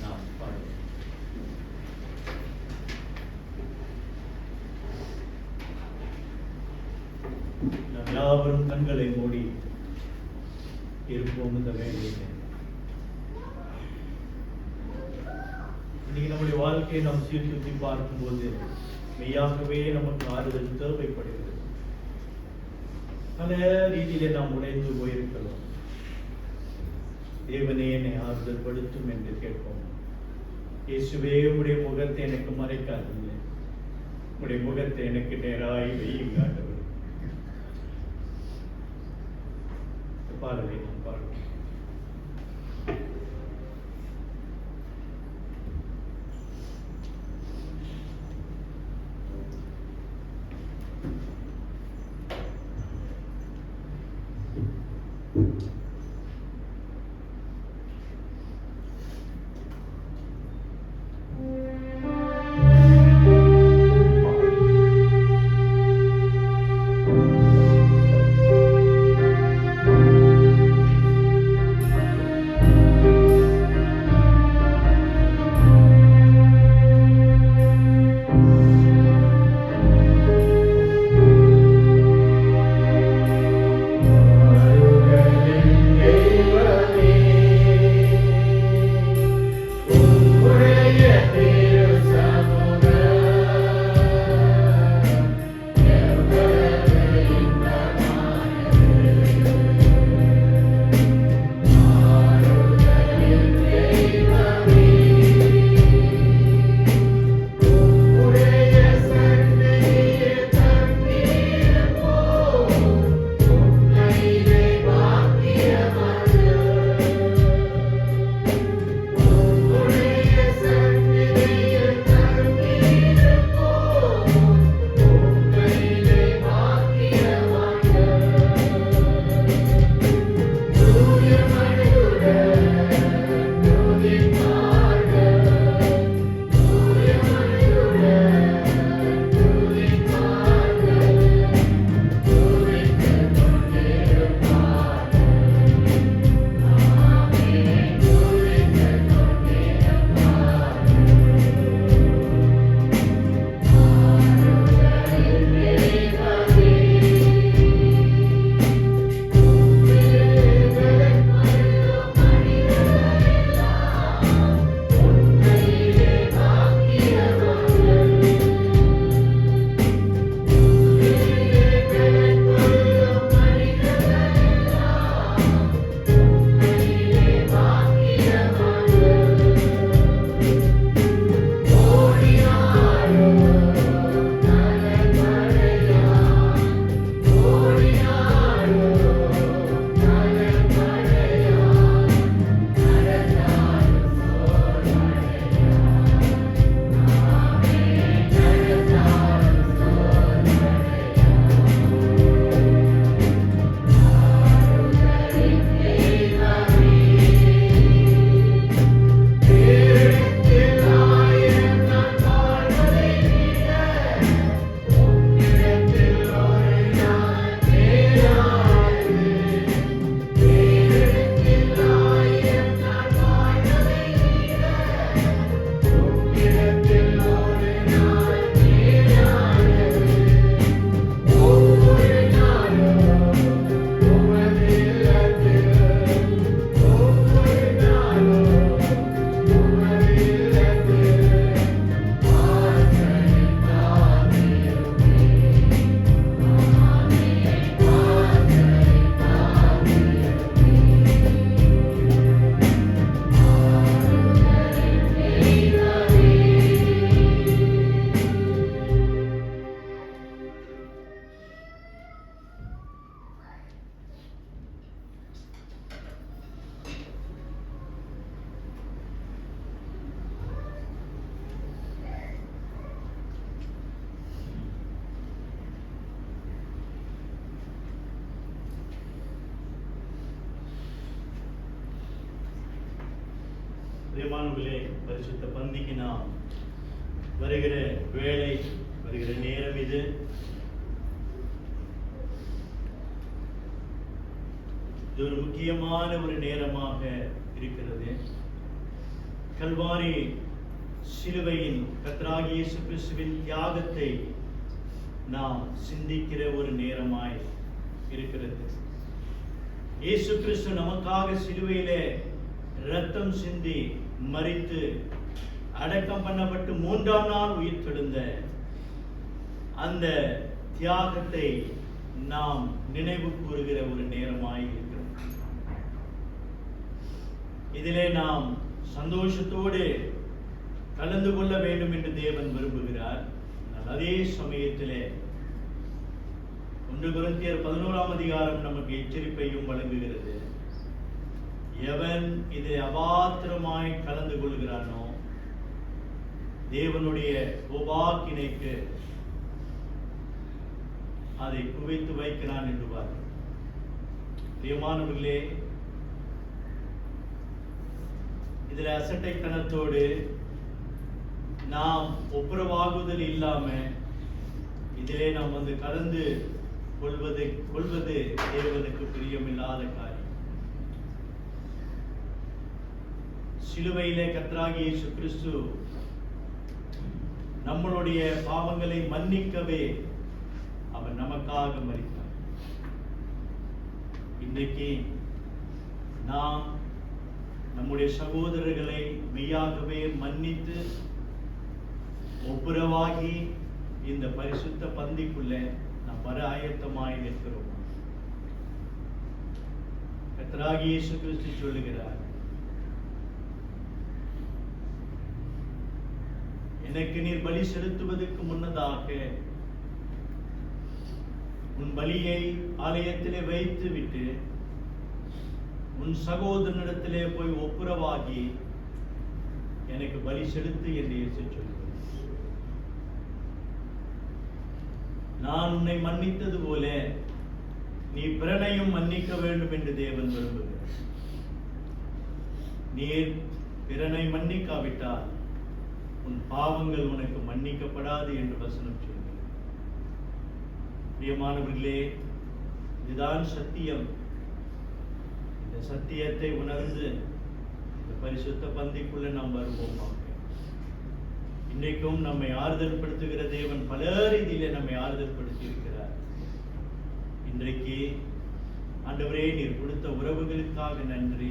நாம் பாடுவோம். நாம் யாவரும் கண்களை மூடி இருப்போம். இந்த வேலையில இன்னைக்கு நம்முடைய வாழ்க்கையை நாம் சீர்திருத்தி பார்க்கும்போது மெய்யாகவே நமக்கு ஆறுதல் தேவைப்படுகிறது. பல ரீதியிலே நாம் உடைந்து போயிருக்கிறோம். தேவனே என்னை ஆறுதல் படுத்தும் என்று கேட்போம். இயேசுவே, உம்முடைய முகத்தை எனக்கு மறைக்காதீங்க, உம்முடைய முகத்தை எனக்கு நேராய் வையுங்க ஆண்டவரே. பாடலை நாம் பாடுவோம். பிரியமானவர்களே, பரிசுத்த பந்திக்கு நாம் வருகிற வேளை, வருகிற நேரம் இது. இது ஒரு முக்கியமான ஒரு நேரமாக இருக்கிறது. கல்வாரி சிலுவையின் கர்த்தராகிய இயேசு கிறிஸ்துவின் தியாகத்தை நாம் சிந்திக்கிற ஒரு நேரமாய் இருக்கிறது. இயேசு கிறிஸ்து நமக்காக சிலுவையிலே இரத்தம் சிந்தி மரித்து அடக்கம் பண்ணப்பட்டு 3ஆம் நாள் உயிர் தெழுந்த அந்த தியாகத்தை நாம் நினைவு கூறுகிற ஒரு நேரமாய் இருக்கிறோம். இதிலே நாம் சந்தோஷத்தோடு கலந்து கொள்ள வேண்டும் என்று தேவன் விரும்புகிறார். ஆனால் அதே சமயத்திலே 1 கொரிந்தியர் 11ஆம் அதிகாரம் நமக்கு எச்சரிப்பையும் வழங்குகிறது. எவன் இதை அபாத்திரமாய் கலந்து கொள்கிறானோ தேவனுடைய கோபாக்கினைக்கு அதை குவித்து வைக்கிறான் என்று பார்க்கிறோம். பிரியமானவர்களே, இதில் அசட்டைத்தனத்தோடு நாம் ஒப்புரவாகுதல் இல்லாம இதிலே நாம் கலந்து கொள்வது தேவனுக்கு பிரியமில்லாத காரியம். சிலுவையிலே கர்த்தராகிய இயேசு கிறிஸ்து நம்மளுடைய பாவங்களை மன்னிக்கவே அவர் நமக்காக மரித்தார். இன்றைக்கு நாம் நம்முடைய சகோதரர்களை மெய்யாகவே மன்னித்து ஒப்புரவாகி இந்த பரிசுத்த பந்திக்குள்ளே நாம் வர ஆயத்தமாய் நிற்கிறோம். கர்த்தராகிய இயேசு கிறிஸ்து சொல்லுகிறார், எனக்கு நீர் பலி செலுத்துவதற்கு முன்னதாக உன் பலியை ஆலயத்திலே வைத்து விட்டு உன் சகோதரனிடத்திலே போய் ஒப்புரவாகி எனக்கு பலி செலுத்து என்று இயேசு சொல்கிறார். நான் உன்னை மன்னித்தது போல நீ பிறனையும் மன்னிக்க வேண்டும் என்று தேவன் விரும்புகிறார். நீர் பிறனை மன்னிக்காவிட்டால் உன் பாவங்கள் உனக்கு மன்னிக்கப்படாது என்று வசனம் சொல்கிறது. பிரியமானவர்களே, இதுதான் சத்தியம். இந்த சத்தியத்தை உணர்ந்து இந்த பரிசுத்த பந்திக்குள்ள நாம் வருவோம். இன்றைக்கும் நம்மை ஆறுதல் படுத்துகிற தேவன் பல ரீதியிலே நம்மை ஆறுதல் படுத்தி இருக்கிறார். இன்றைக்கு ஆண்டவரே, நீர் கொடுத்த உறவுகளுக்காக நன்றி.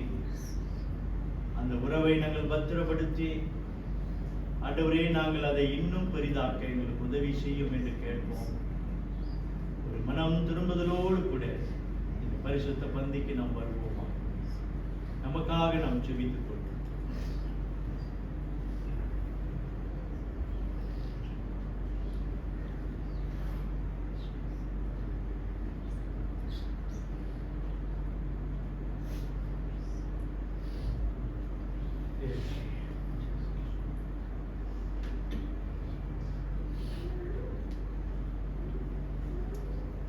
அந்த உறவை நாங்கள் பத்திரப்படுத்தி ஆண்டவரே, நாங்கள் அதை இன்னும் பெரிதாக்க எங்களுக்கு உதவி செய்யும் என்று கேட்போம். ஒரு மனம் திரும்புதலோடு கூட இந்த பரிசுத்த பந்திக்கு நாம் வருவோமா? நமக்காக நாம் ஜெபித்துக் கொள்வோம்.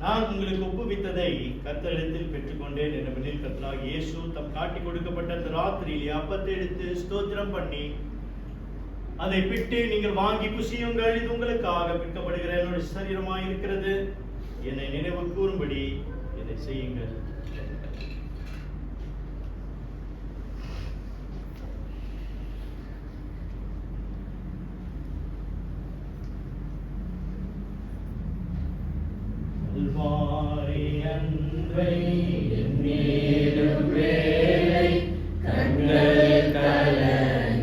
நான் உங்களுக்கு ஒப்புவித்ததை கர்த்தரிடத்தில் பெற்றுக்கொண்டேன். என்னவெனில் கர்த்தராகிய இயேசு தம் காட்டி கொடுக்கப்பட்ட அந்த ராத்திரியிலே அப்பத்தை எடுத்து ஸ்தோத்திரம் பண்ணி அதை பிட்டு, நீங்கள் வாங்கி புசியுங்கள், இது உங்களுக்காக பிற்கப்படுகிற என்னுடைய சரீரமாய் இருக்கிறது, என்னை நினைவு கூறும்படி இதை செய்யுங்கள். அன்பை என்னிலும் வேலை கண்கள் கலங்கிடுதே,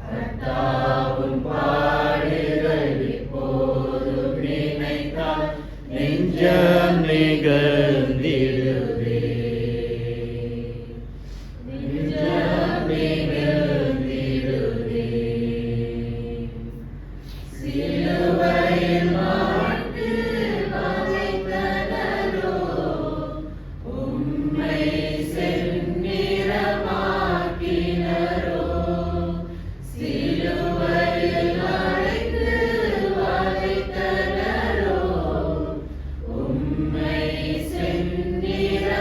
கர்த்தாவின் பாடுகள் இப்போதும் நினைத்தால் நெஞ்சம் நிகழ்ந்திடுதே, நெஞ்சம் நிகழ்ந்திடுதே. சிலுவையில் மாட்டு வதைத்தனரோ, உம்மை செந்நிறமாக்கினரோ, சிலுவையில் அறைந்து வதைத்தனரோ, உம்மை செந்நிறமாக்கினரோ,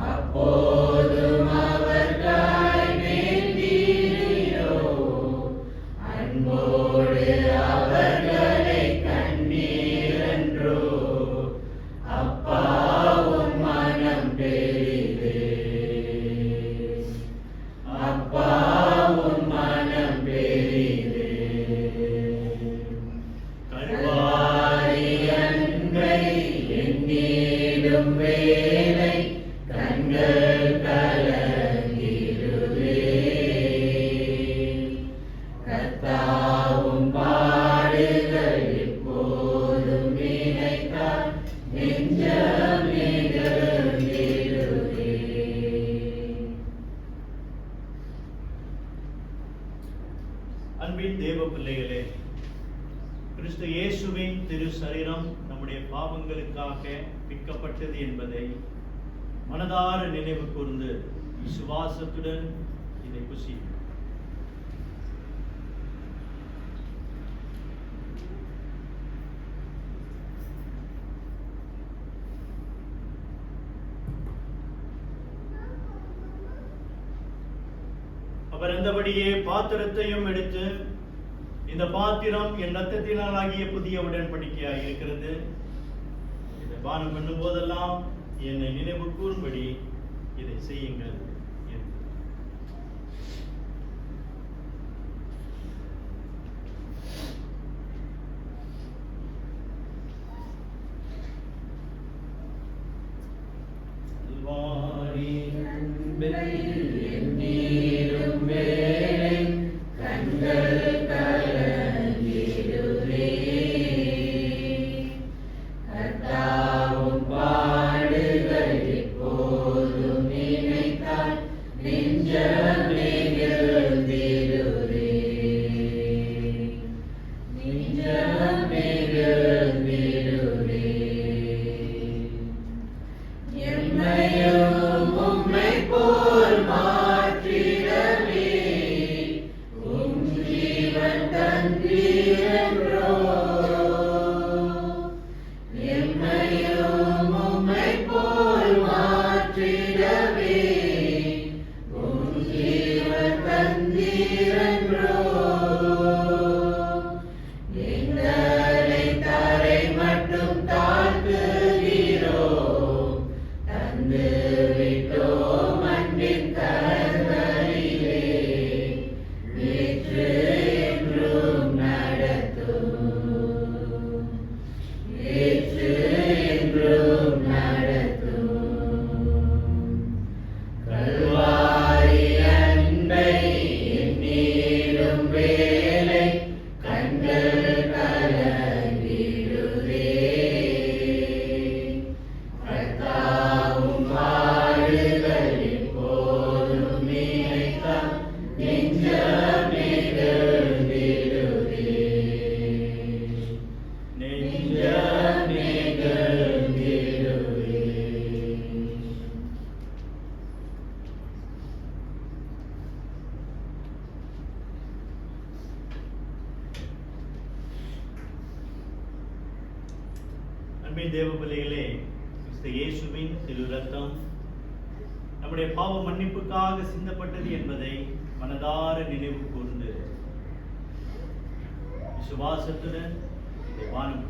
அப்போதும் அவர்காய் வேண்டினீரோ, அன்போடு அவர்களை கண்ணீரென்றோ, அப்பா உம் மனம் பெரிதே, அப்பா உம் மனம் பெரிதே. கல்வாரி அன்பை எண்ணிடும் வேளை கண்கள் கலங்கிடுதே, கர்த்தாவும் பாடுகள் எப்போதும் நினைத்தால் நெஞ்சம் நிகழ்ந்திடுதே. நம்முடைய பாவங்களுக்காக விற்கப்பட்டது என்பதை மனதார நினைவு கூர்ந்து விசுவாசத்துடன் இதை புசி. அவர் அந்தபடியே பாத்திரத்தையும் எடுத்து, இந்த பாத்திரம் என் ரத்தத்தினால் ஆகிய புதிய உடன்படிக்கையாய் இருக்கிறது, இதை பானம் பண்ணும் போதெல்லாம் என்னை நினைவு கூறும்படி இதை செய்யுங்கள். தேவ பிள்ளைகளே, கிறிஸ்து இயேசுவின் திரு ரத்தம் நம்முடைய பாவ மன்னிப்புக்காக சிந்தப்பட்டது என்பதை மனதார நினைவு கூர்ந்து விசுவாசத்துடன் இதை பானம்.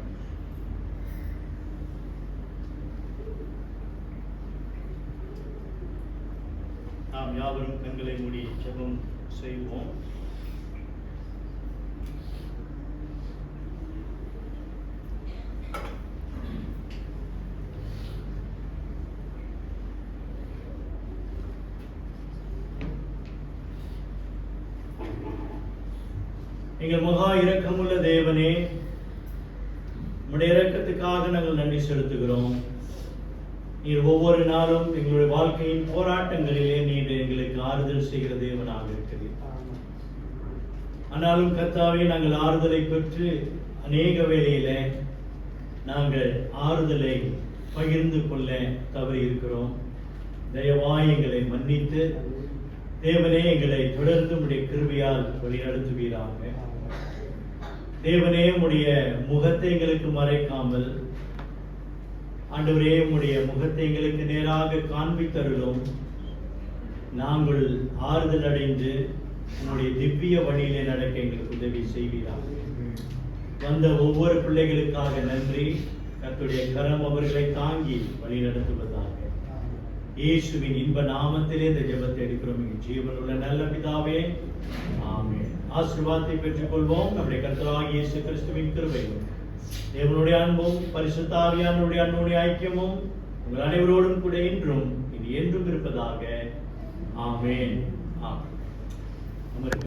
நாம் யாவரும் கண்களை மூடி ஜெபம் செய்வோம். எங்கள் மகா இரக்கமுள்ள தேவனே, உம்முடைய இரக்கத்துக்காக நாங்கள் நன்றி செலுத்துகிறோம். நீர் ஒவ்வொரு நாளும் எங்களுடைய வாழ்க்கையின் போராட்டங்களிலே நீர் எங்களுக்கு ஆறுதல் செய்கிற தேவனாக இருக்கிறீர். ஆனாலும் கர்த்தாவே, நாங்கள் ஆறுதலை பெற்று அநேக வேளையில நாங்கள் ஆறுதலை பகிர்ந்து கொள்ள தவறி இருக்கிறோம். தயவாய் எங்களை மன்னித்து தேவனே எங்களை தொடர்ந்து உடைய கிருபையால் வழிநடத்துவீராக. தேவனே, உடைய முகத்தை எங்களுக்கு மறைக்காமல் ஆண்டவரே, உடைய முகத்தை எங்களுக்கு நேராக காண்பித்தருளும். நாங்கள் ஆறுதல் அடைந்து உன்னுடைய திவ்ய வழியிலே நடக்க எங்களுக்கு உதவி செய்வீராக. வந்த ஒவ்வொரு பிள்ளைகளுக்காக நன்றி. கர்த்தருடைய கரம் அவர்களை தாங்கி வழி நடத்துவதாக. இயேசுவின் இன்ப நாமத்திலே இந்த ஜெபத்தை எடுக்கிறோம் எங்கள் ஜீவனுள்ள நல்ல பிதாவே, ஆமென். ஆசீர்வாதத்தை பெற்றுக் கொள்வோம். நம்முடைய கர்த்தராகிய இயேசு கிறிஸ்துவின் கிருபையும் தேவனுடைய அன்பும் பரிசுத்த ஆவியானவருடைய அன்புடைய ஐக்கியமும் உங்கள் அனைவரோடும் கூட இன்றும் இனி என்றும் இருப்பதாக. ஆமென். ஆமென்.